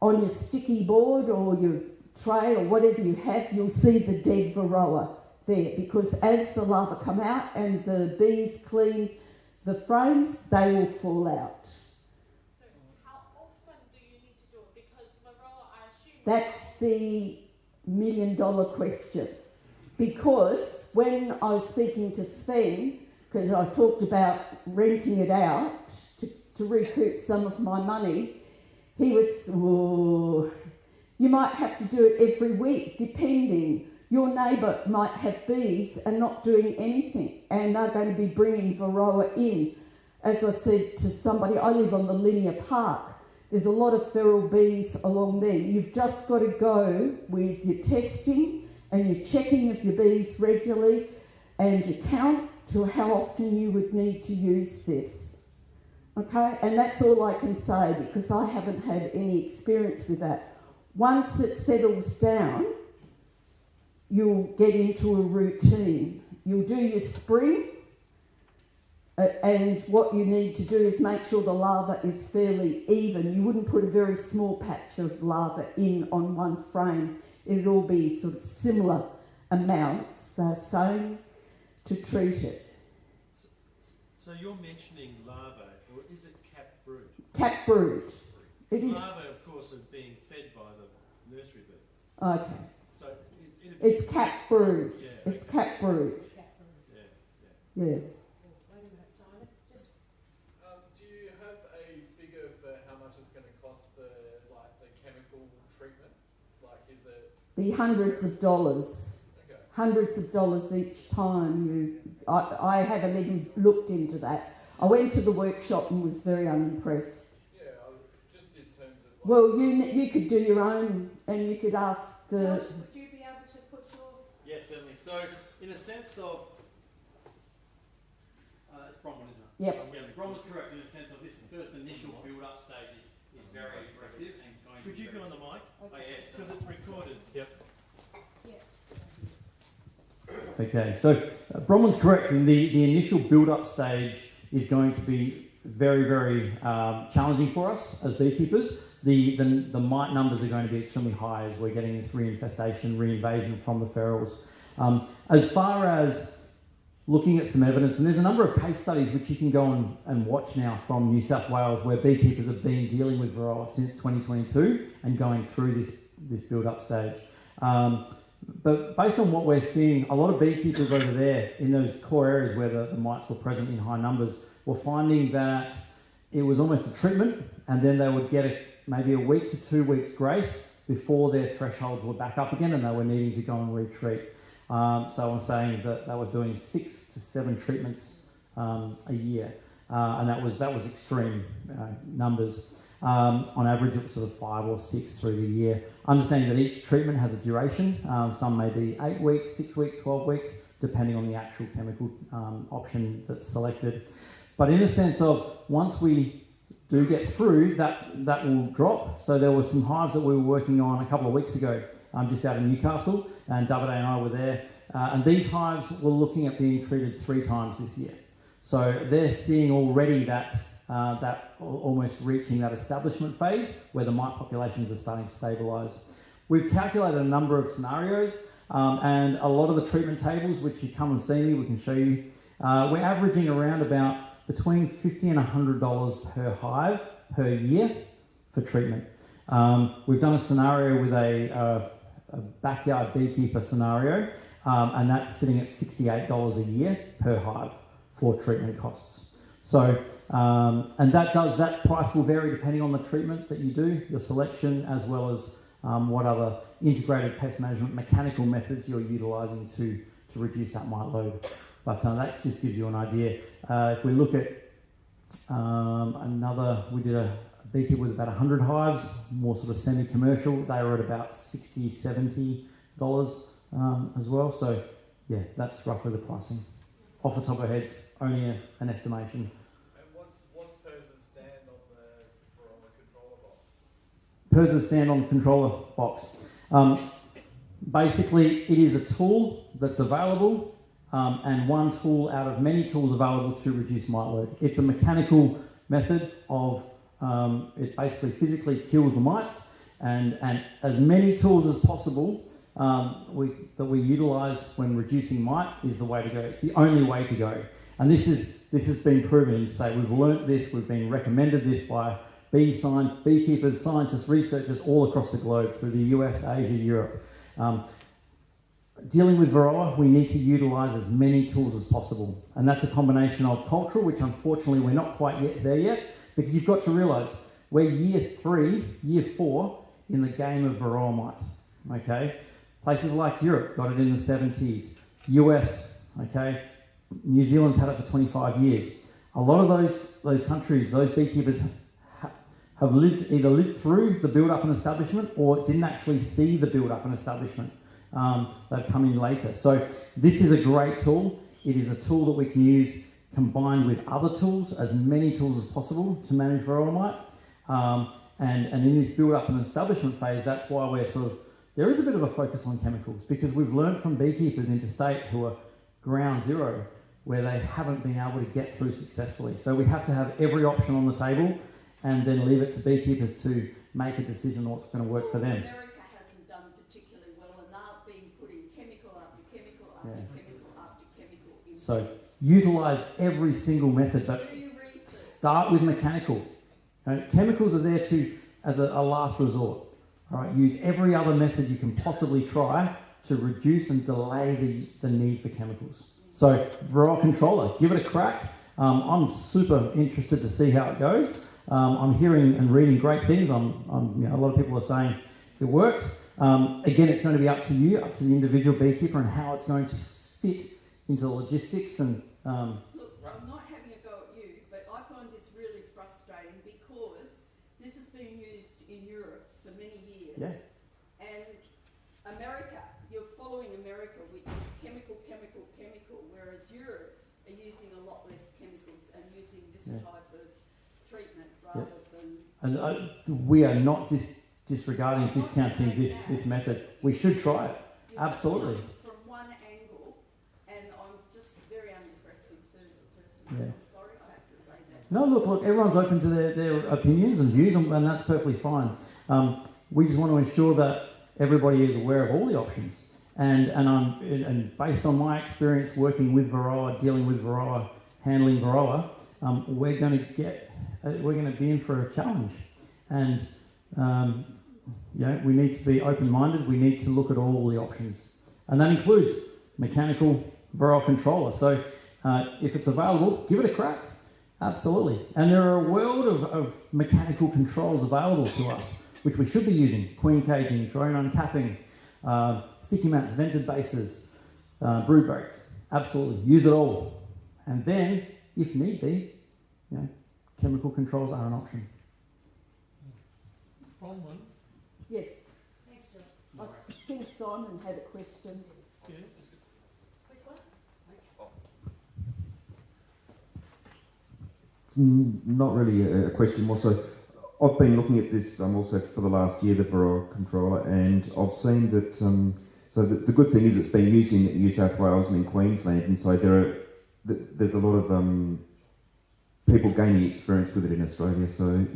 on your sticky board or your tray or whatever you have, you'll see the dead varroa there because as the larvae come out and the bees clean the frames, they will fall out. So how often do you need to do it? Because varroa, I assume... That's the million-dollar question. Because when I was speaking to Sven, because I talked about renting it out to recoup some of my money, he was, you might have to do it every week, depending. Your neighbour might have bees and not doing anything, and they're going to be bringing varroa in. As I said to somebody, I live on the linear park. There's a lot of feral bees along there. You've just got to go with your testing and your checking of your bees regularly and your count to how often you would need to use this. Okay, and that's all I can say because I haven't had any experience with that. Once it settles down, you'll get into a routine. You'll do your spring And what you need to do is make sure the larva is fairly even. You wouldn't put a very small patch of larva in on one frame. It'd all be sort of similar amounts. Same to treat it. So you're mentioning larvae, or is it cap brood? Cap brood. It is. Larvae, of course, are being fed by the nursery bees. Okay. So It's cap brood. Yeah, It's cap brood. Yeah. Yeah. Do you have a figure for how much it's going to cost for like the chemical treatment? Like, is it Be hundreds of dollars. okay? Hundreds of dollars each time you. I haven't even looked into that. I went to the workshop and was very unimpressed. Yeah, just in terms of. Like, Well, you could do your own, and you could ask the. Josh, would you be able to put your... Yes, certainly. So, in a sense of... it's Bronwyn, isn't it? Yep. Yeah, Bronwyn's correct in a sense of this first initial build-up stage is very aggressive and going Could to you be go on the mic? Oh, yeah. Because it's recorded. Yep. Okay, so Bronwyn's correct. In the initial build-up stage is going to be very, very challenging for us as beekeepers. The mite numbers are going to be extremely high as we're getting this reinvasion from the ferals. As far as looking at some evidence, and there's a number of case studies which you can go and watch now from New South Wales where beekeepers have been dealing with varroa since 2022 and going through this build-up stage. But based on what we're seeing, a lot of beekeepers over there in those core areas where the mites were present in high numbers were finding that it was almost a treatment, and then they would get maybe a week to 2 weeks grace before their thresholds were back up again and they were needing to go and retreat. So I'm saying that they was doing 6 to 7 treatments a year, and that was extreme numbers. On average, it was sort of 5 or 6 through the year. Understanding that each treatment has a duration. Some may be 8 weeks, 6 weeks, 12 weeks, depending on the actual chemical option that's selected. But in a sense of once we do get through, that will drop. So there were some hives that we were working on a couple of weeks ago, just out in Newcastle, and Davide and I were there. And these hives were looking at being treated 3 times this year. So they're seeing already that almost reaching that establishment phase where the mite populations are starting to stabilise. We've calculated a number of scenarios, and a lot of the treatment tables, which you come and see me, we can show you, we're averaging around about between $50 and $100 per hive per year for treatment. We've done a scenario with a backyard beekeeper scenario, and that's sitting at $68 a year per hive for treatment costs. So, and that price will vary depending on the treatment that you do, your selection, as well as what other integrated pest management mechanical methods you're utilising to reduce that mite load. But that just gives you an idea. If we look at we did a beekeeper with about 100 hives, more sort of semi-commercial. They were at about $60, $70 as well. So, yeah, that's roughly the pricing. Off the top of our heads, only an estimation. And what's PERS's stand on the controller box? PERS's stand on the controller box. Basically, it is a tool that's available, and one tool out of many tools available to reduce mite load. It's a mechanical method of it basically physically kills the mites, and as many tools as possible that we utilise when reducing mite is the way to go. It's the only way to go, and this has been proven. Say we've learnt this, we've been recommended this by beekeepers, scientists, researchers all across the globe through the US, Asia, Europe. Dealing with varroa, we need to utilise as many tools as possible, and that's a combination of cultural, which unfortunately we're not quite yet there yet, because you've got to realise we're year 4 in the game of varroa mite. Okay, places like Europe got it in the 70s, US, okay, New Zealand's had it for 25 years. A lot of those countries, those beekeepers have either lived through the build-up and establishment or didn't actually see the build-up and establishment. They've come in later. So this is a great tool. It is a tool that we can use combined with other tools, as many tools as possible to manage varroa mite. And in this build-up and establishment phase, that's why we're there is a bit of a focus on chemicals, because we've learned from beekeepers interstate who are ground zero where they haven't been able to get through successfully. So we have to have every option on the table and then leave it to beekeepers to make a decision on what's going to work for them. America hasn't done particularly well, and they've been putting chemical after chemical after chemical after chemical in. So utilise every single method, but Do your research. start with mechanical. Chemicals are there as a last resort. All right, use every other method you can possibly try to reduce and delay the need for chemicals. So varroa controller, give it a crack. I'm super interested to see how it goes. I'm hearing and reading great things. A lot of people are saying it works. Again, it's going to be up to you, up to the individual beekeeper, and how it's going to fit into the logistics. And Look, I'm not having a go at you, but I find this really frustrating because this has been used in Europe for many years. Yeah. And America, you're following America, which is chemical, chemical, chemical, whereas Europe are using a lot less chemicals and using this type of treatment rather than... And we are not disregarding, discounting this method. We should try it. Absolutely. From one angle, and I'm just very unimpressed with the person. Yeah. I'm sorry, I have to say that. No, look, everyone's open to their opinions and views, and that's perfectly fine. We just want to ensure that everybody is aware of all the options. And based on my experience working with varroa, dealing with varroa, handling varroa, we're going to be in for a challenge. And we need to be open-minded. We need to look at all the options, and that includes mechanical varroa controller. So if it's available, give it a crack. Absolutely. And there are a world of mechanical controls available to us, which we should be using: queen caging, drone uncapping, sticky mats, vented bases, brood breaks. Absolutely. Use it all. And then, if need be, chemical controls are an option. Bronwyn? Yes. Thanks, John. I think Simon had a question. Yeah. Quick one? It's not really a question. Also, I've been looking at this also for the last year, the varroa controller, and I've seen that. So the good thing is it's been used in New South Wales and in Queensland, and so there's a lot of people gaining experience with it in Australia. So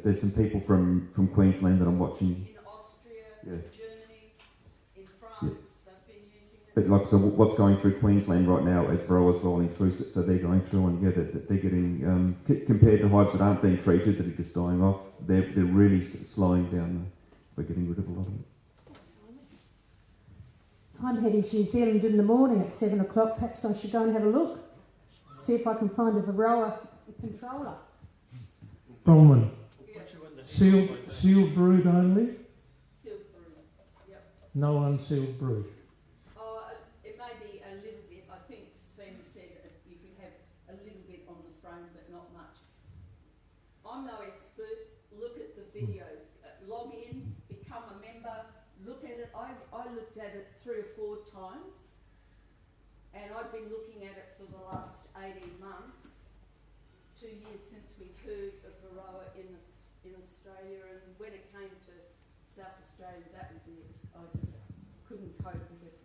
there's some people from Queensland that I'm watching. In Austria, Yeah. Germany, in France, Yeah. they've been using it. But like, so what's going through Queensland right now as varroa's rolling through, so they're going through, and they're getting, compared to hives that aren't being treated, that are just dying off, they're really slowing down. We're getting rid of a lot of it. I'm heading to New Zealand in the morning at 7 o'clock. Perhaps I should go and have a look. See if I can find a varroa controller. Bronwyn? Sealed brood only? Sealed brood, yep. No unsealed brood? It may be a little bit. I think Sven said you can have a little bit on the frame, but not much. I'm no expert. Look at the videos. Log in, become a member, look at it. I looked at it 3 or 4 times, and I've been looking at it for the last 18 months, 2 years since we've heard of varroa in Australia, and when it came to South Australia, that was it. I just couldn't cope with it.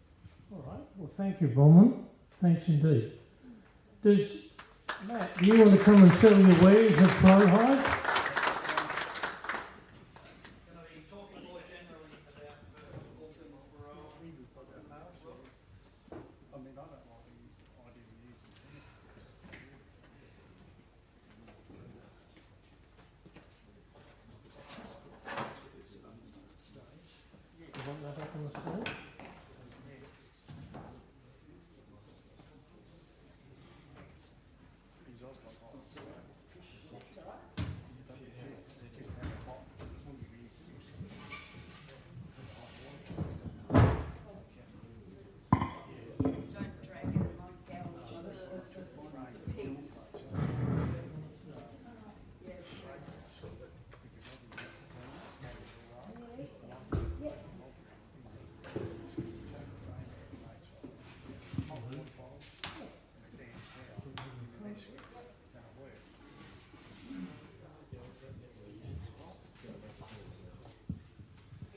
All right. Well, thank you, Bronwyn. Thanks indeed. Matt, do you want to come and sell your wares at Flow Hive? You want that up on the stage?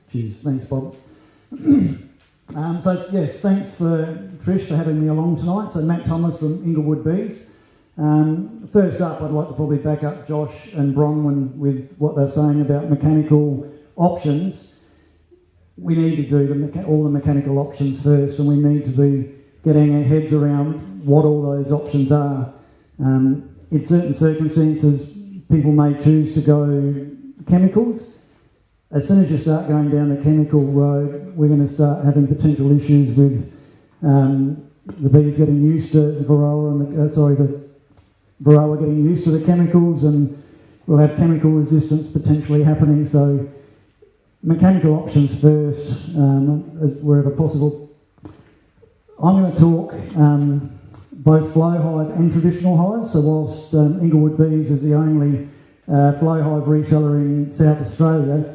Cheers. Thanks, Bob. So yes, thanks for Trish for having me along tonight. So Matt Thomas from Inglewood Bees. First up, I'd like to probably back up Josh and Bronwyn with what they're saying about mechanical options. We need to do all the mechanical options first, and we need to be getting our heads around what all those options are. In certain circumstances, people may choose to go chemicals. As soon as you start going down the chemical road, we're going to start having potential issues with the bees getting used to Varroa and the Varroa getting used to the chemicals, and we'll have chemical resistance potentially happening. So mechanical options first, wherever possible. I'm going to talk both flow hive and traditional hives. So whilst Inglewood Bees is the only flow hive reseller in South Australia,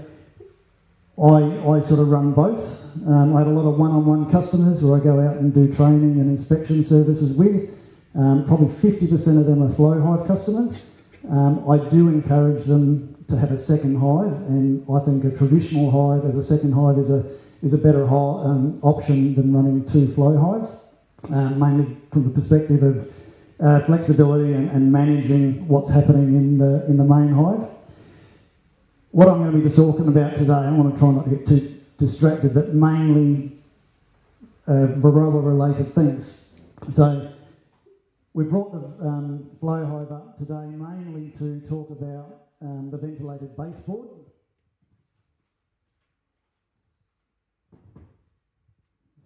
I sort of run both. I have a lot of one-on-one customers where I go out and do training and inspection services with. Probably 50% of them are flow hive customers. I do encourage them to have a second hive, and I think a traditional hive as a second hive is a better option than running two flow hives, mainly from the perspective of flexibility and managing what's happening in the main hive. What I'm going to be talking about today, I want to try not to get too distracted, but mainly Varroa-related things. So we brought the flow hive up today mainly to talk about the ventilated baseboard.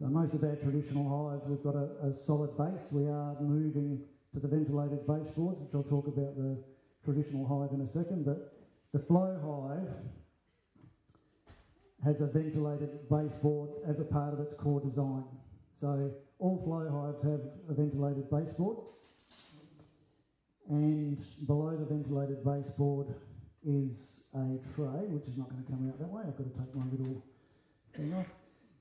So most of our traditional hives, we've got a solid base. We are moving to the ventilated baseboards, which I'll talk about the traditional hive in a second, but the flow hive has a ventilated baseboard as a part of its core design. So all flow hives have a ventilated baseboard, and below the ventilated baseboard is a tray, which is not going to come out that way. I've got to take my little thing off.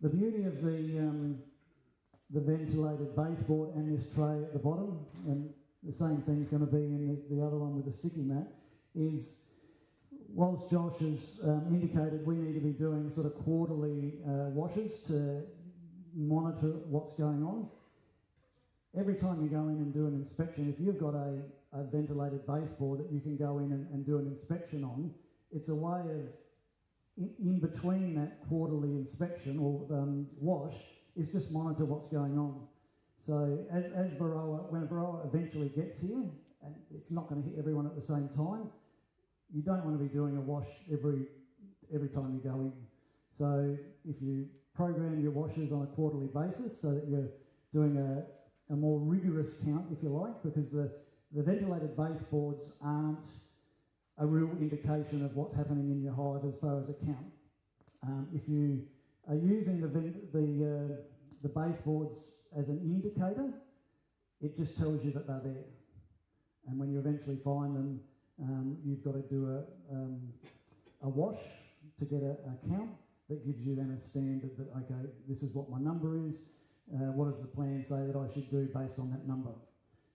The beauty of the ventilated baseboard and this tray at the bottom, and the same thing's going to be in the other one with the sticky mat, is whilst Josh has indicated we need to be doing sort of quarterly washes to monitor what's going on, every time you go in and do an inspection, if you've got a ventilated baseboard that you can go in and do an inspection on, it's a way of, in between that quarterly inspection or wash, is just monitor what's going on. So as Varroa, when Varroa eventually gets here, and it's not going to hit everyone at the same time, you don't want to be doing a wash every time you go in. So if you program your washes on a quarterly basis so that you're doing a more rigorous count, if you like, because the ventilated baseboards aren't a real indication of what's happening in your hive as far as a count. If you are using the baseboards as an indicator, it just tells you that they're there. And when you eventually find them, you've got to do a wash to get a count that gives you then a standard that, okay, this is what my number is, what does the plan say that I should do based on that number?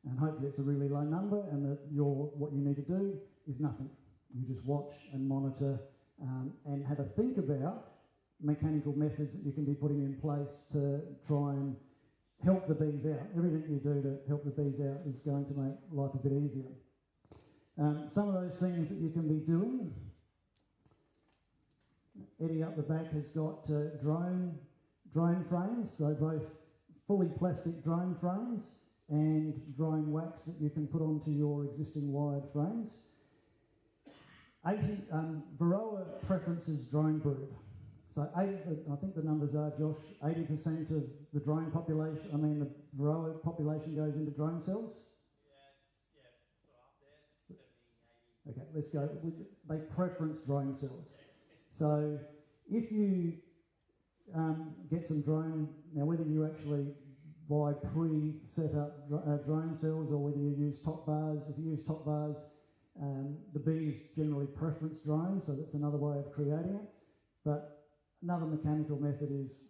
And hopefully it's a really low number, and that what you need to do is nothing. You just watch and monitor and have a think about mechanical methods that you can be putting in place to try and help the bees out. Everything you do to help the bees out is going to make life a bit easier. Some of those things that you can be doing, Eddie up the back has got drone frames, so both fully plastic drone frames and drone wax that you can put onto your existing wired frames. Varroa preferences drone brood. So I think the numbers are, Josh, 80% of the drone population, the Varroa population goes into drone cells? Okay, let's go. They preference drone cells. So if you get some drone, now whether you actually buy pre-set up drone cells or whether you use top bars, if you use top bars, the bees generally preference drones, so that's another way of creating it. But another mechanical method is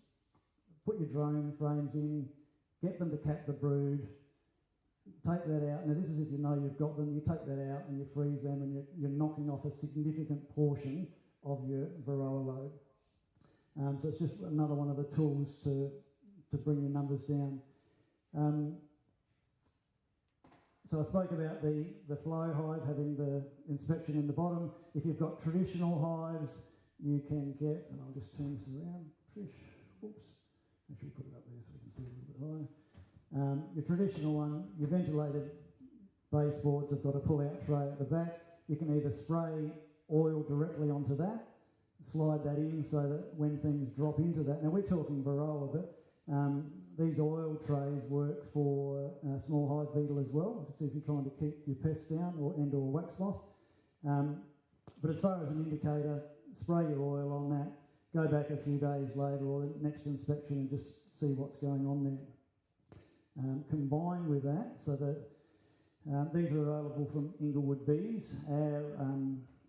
put your drone frames in, get them to cap the brood, take that out. Now this is if you know you've got them, you take that out and you freeze them, and you're knocking off a significant portion of your Varroa load. So it's just another one of the tools to bring your numbers down. So I spoke about the flow hive having the inspection in the bottom. If you've got traditional hives, you can get, and I'll just turn this around, Trish, oops, actually put it up there so we can see it a little bit higher. Your traditional one, your ventilated baseboards have got a pull-out tray at the back. You can either spray oil directly onto that, slide that in so that when things drop into that, now we're talking Varroa, but these oil trays work for small hive beetle as well, so if you're trying to keep your pests down or wax moth. But as far as an indicator, spray your oil on that, go back a few days later or the next inspection and just see what's going on there. Combined with that, so that these are available from Inglewood Bees. Our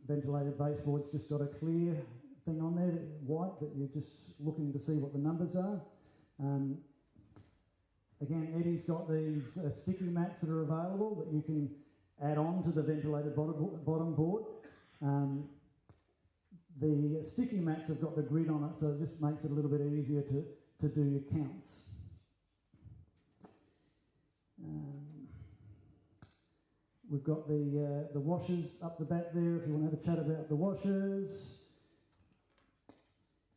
ventilated baseboard's just got a clear thing on there, white, that you're just looking to see what the numbers are. Again, Eddie's got these sticky mats that are available that you can add on to the ventilated bottom board. The sticky mats have got the grid on it, so it just makes it a little bit easier to do your counts. We've got the washers up the back there if you want to have a chat about the washers.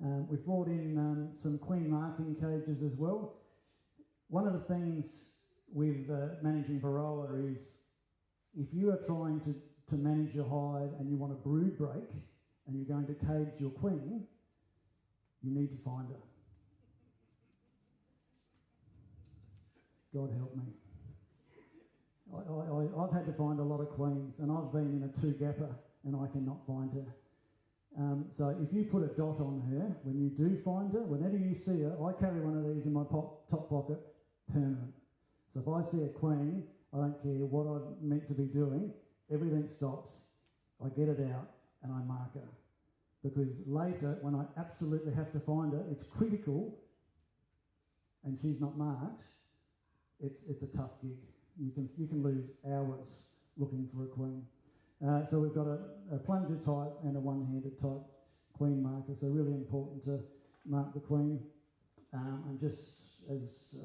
We've brought in some queen marking cages as well. One of the things with managing Varroa is if you are trying to manage your hive and you want a brood break and you're going to cage your queen, you need to find her. God help me. I've had to find a lot of queens, and I've been in a two-gapper and I cannot find her. So if you put a dot on her, when you do find her, whenever you see her, I carry one of these in my top pocket, permanent. So if I see a queen, I don't care what I'm meant to be doing, everything stops, I get it out and I mark her. Because later, when I absolutely have to find her, it's critical and she's not marked, it's a tough gig. You can lose hours looking for a queen. So we've got a plunger type and a one-handed type queen marker, so really important to mark the queen. And just as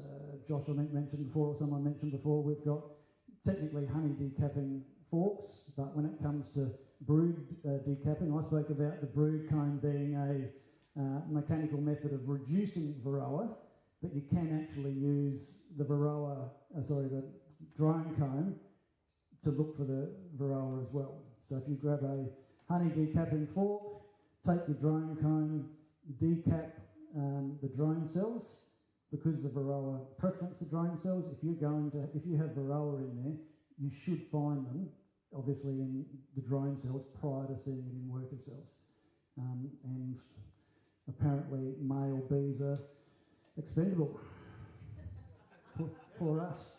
Josh mentioned before, or someone mentioned before, we've got technically honey decapping forks, but when it comes to brood decapping, I spoke about the brood comb being a mechanical method of reducing Varroa, but you can actually use the the drone comb to look for the Varroa as well. So if you grab a honey decapping fork, take your drone comb, decap the drone cells, because the Varroa preference the drone cells. If you have Varroa in there, you should find them, obviously, in the drone cells prior to seeing it in worker cells. And apparently male bees are expendable for us.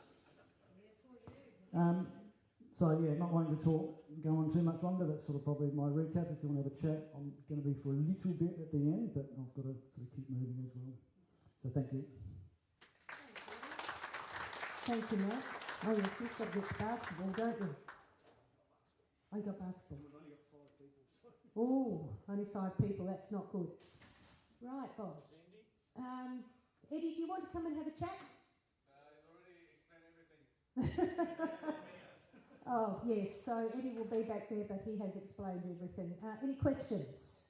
So yeah, not wanting to go on too much longer, that's sort of probably my recap. If you want to have a chat, I'm going to be for a little bit at the end, but I've got to sort of keep moving as well. So thank you. Thank you, Matt. Oh yes, you've got to get to basketball, don't you? Oh, you got basketball. We've only got 5 people. So. Oh, only 5 people, that's not good. Right, Bob. Eddie, do you want to come and have a chat? He's already explained everything. Oh, yes, so Eddie will be back there, but he has explained everything. Any questions?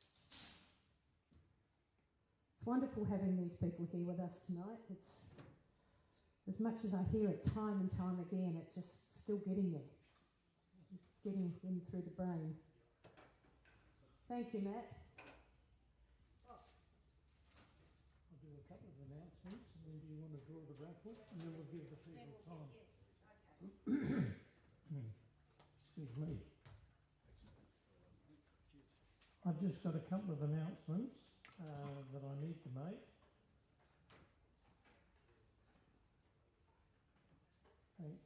It's wonderful having these people here with us tonight. It's, as much as I hear it time and time again, it's just still getting there, getting in through the brain. Thank you, Matt. I'll do a couple of announcements, and then do you want to draw the raffle, and then we'll give the people time. Excuse me. I've just got a couple of announcements that I need to make. Thanks,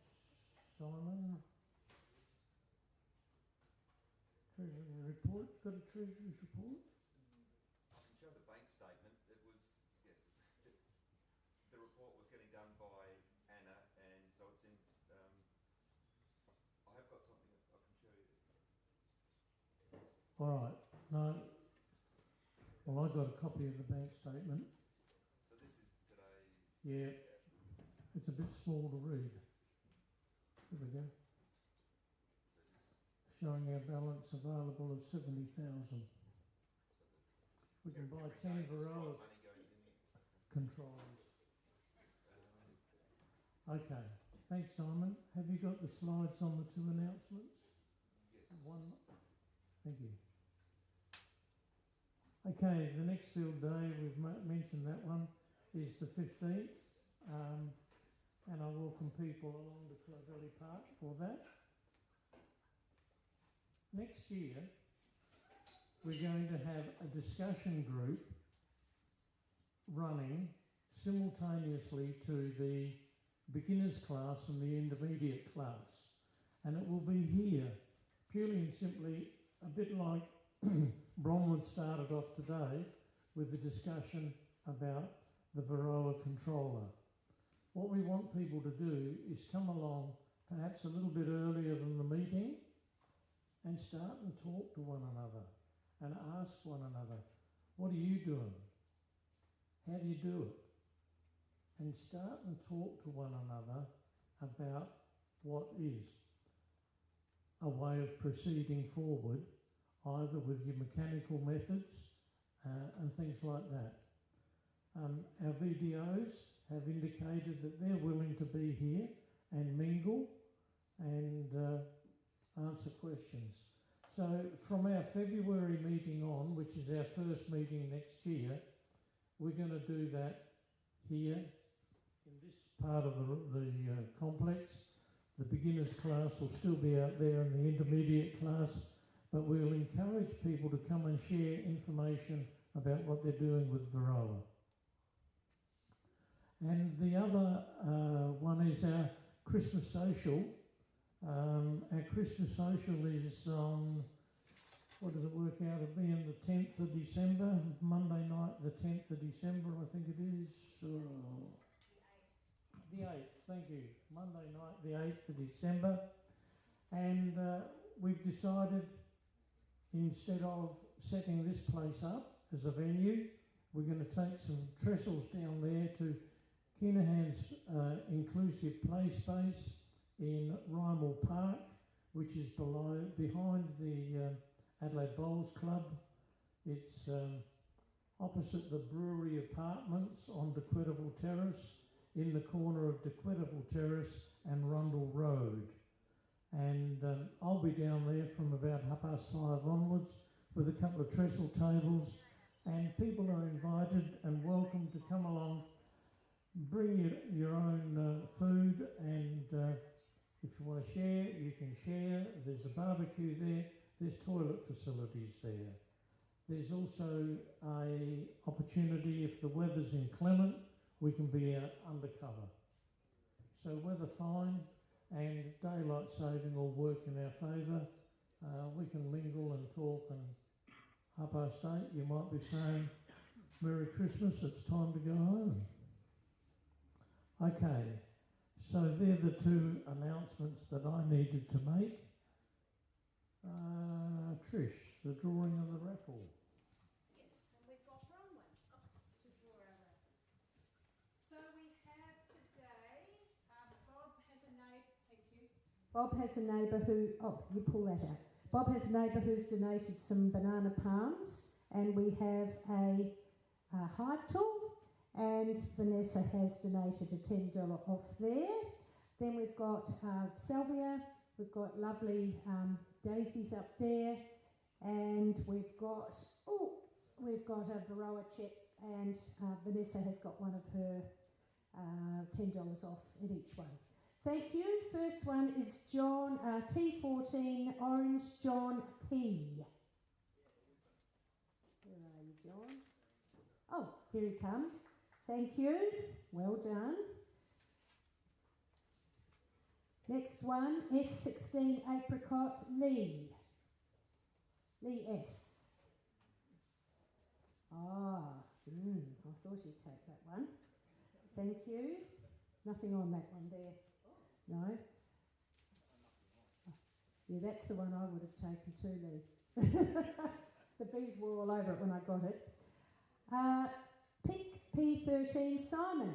Simon. Treasurer's report. Got a treasurer's report? Show the bank statement. It was the report was getting done by Anna, and so it's in. I have got something that I can show you. All right. No. Well, I got a copy of the bank statement. So this is today's. Yeah, it's a bit small to read. Here we go. Showing our balance available of 70,000. We can buy 10 Varroa controllers. Okay, thanks Simon. Have you got the slides on the 2 announcements? Yes. One. Thank you. Okay, the next field day, we've mentioned that one, is the 15th. And I welcome people along to Clovelly Park for that. Next year, we're going to have a discussion group running simultaneously to the beginners class and the intermediate class. And it will be here, purely and simply, a bit like Bronwyn started off today with the discussion about the Varroa controller. What we want people to do is come along perhaps a little bit earlier than the meeting and start and talk to one another and ask one another, what are you doing? How do you do it? And start and talk to one another about what is a way of proceeding forward, either with your mechanical methods and things like that. Our VDOs have indicated that they're willing to be here and mingle and answer questions. So from our February meeting on, which is our first meeting next year, we're going to do that here in this part of the complex. The beginners class will still be out there in the intermediate class, but we'll encourage people to come and share information about what they're doing with Varroa. And the other one is our Christmas social. Our Christmas social is on, what does it work out to be, on the 10th of December, Monday night, the 10th of December, I think it is. The 8th, thank you. Monday night, the 8th of December. And we've decided, instead of setting this place up as a venue, we're going to take some trestles down there to Kinahan's inclusive play space in Rymel Park, which is behind the Adelaide Bowls Club. It's opposite the Brewery Apartments on De Quetterville Terrace, in the corner of De Quetterville Terrace and Rundle Road. And I'll be down there from about 5:30 onwards with a couple of trestle tables, and people are invited and welcome to come along. Bring your own food, and if you want to share, you can share. There's a barbecue there. There's toilet facilities there. There's also an opportunity, if the weather's inclement, we can be undercover. So weather fine and daylight saving all work in our favour. We can mingle and talk, and 8:30 you might be saying, Merry Christmas, it's time to go home. Okay, so they're the 2 announcements that I needed to make. Trish, the drawing of the raffle. Yes, and we've got Bronwyn to draw our raffle. So we have today, Bob has a neighbour, thank you. Bob has a neighbour who, you pull that out. Bob has a neighbour who's donated some banana palms, and we have a hive tool, and Vanessa has donated a $10 off there. Then we've got salvia, we've got lovely daisies up there, and we've got a Varroa check, and Vanessa has got one of her $10 off in each one. Thank you. First one is John T14 Orange John P. Where are you, John? Oh, here he comes. Thank you. Well done. Next one, S16 Apricot Lee. Lee S. I thought you'd take that one. Thank you. Nothing on that one there. No. Yeah, that's the one I would have taken too, Lee. The bees were all over it when I got it. Pick P13 Simon.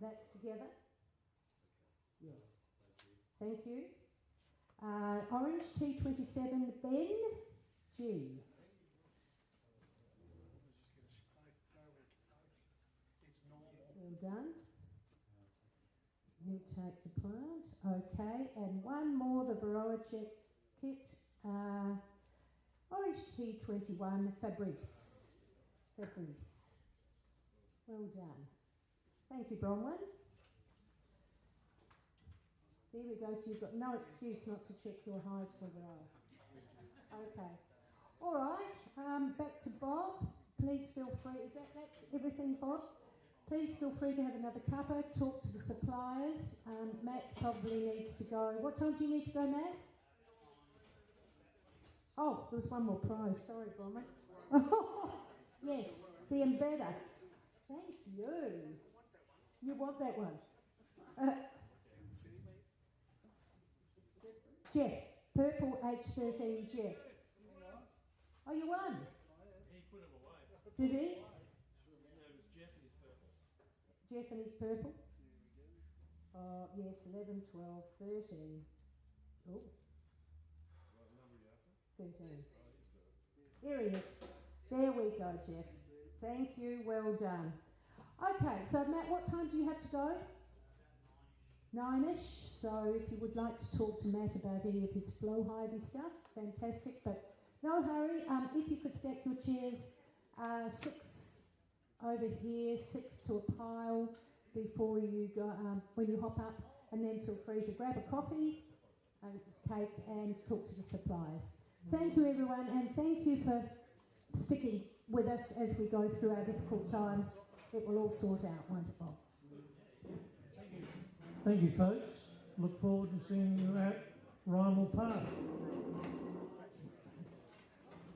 That's together? Yes. Thank you. Orange T27 Ben G. Well done. You take the plant. Okay, and one more, the Varroa check kit. Orange T21 Fabrice. Fabrice. Well done. Thank you, Bronwyn. There we go, so you've got no excuse not to check your highs for Varroa. Okay. All right, back to Bob. Please feel free. That's everything, Bob? Please feel free to have another cuppa, talk to the suppliers. Matt probably needs to go. What time do you need to go, Matt? Oh, there was one more prize. Sorry, Bronwyn. Yes, the embedder. Thank you. You want that one? Jeff, purple H13 Jeff. Oh, you won? He put him away. Did he? No, it was Jeff and his purple. Jeff and his purple? Oh, yes, 11, 12, 13. Oh. What number are you after? 13. Here he is. There we go, Jeff. Thank you, well done. Okay, so Matt, what time do you have to go? 9ish. So if you would like to talk to Matt about any of his flow hivey stuff, fantastic, but no hurry. If you could stack your chairs 6 over here, 6 to a pile before you go, when you hop up, and then feel free to grab a coffee, cake, and talk to the suppliers. Thank you, everyone, and thank you for sticking with us as we go through our difficult times. It will all sort out, won't it, Bob? Thank you, folks. Look forward to seeing you at Rymel Park.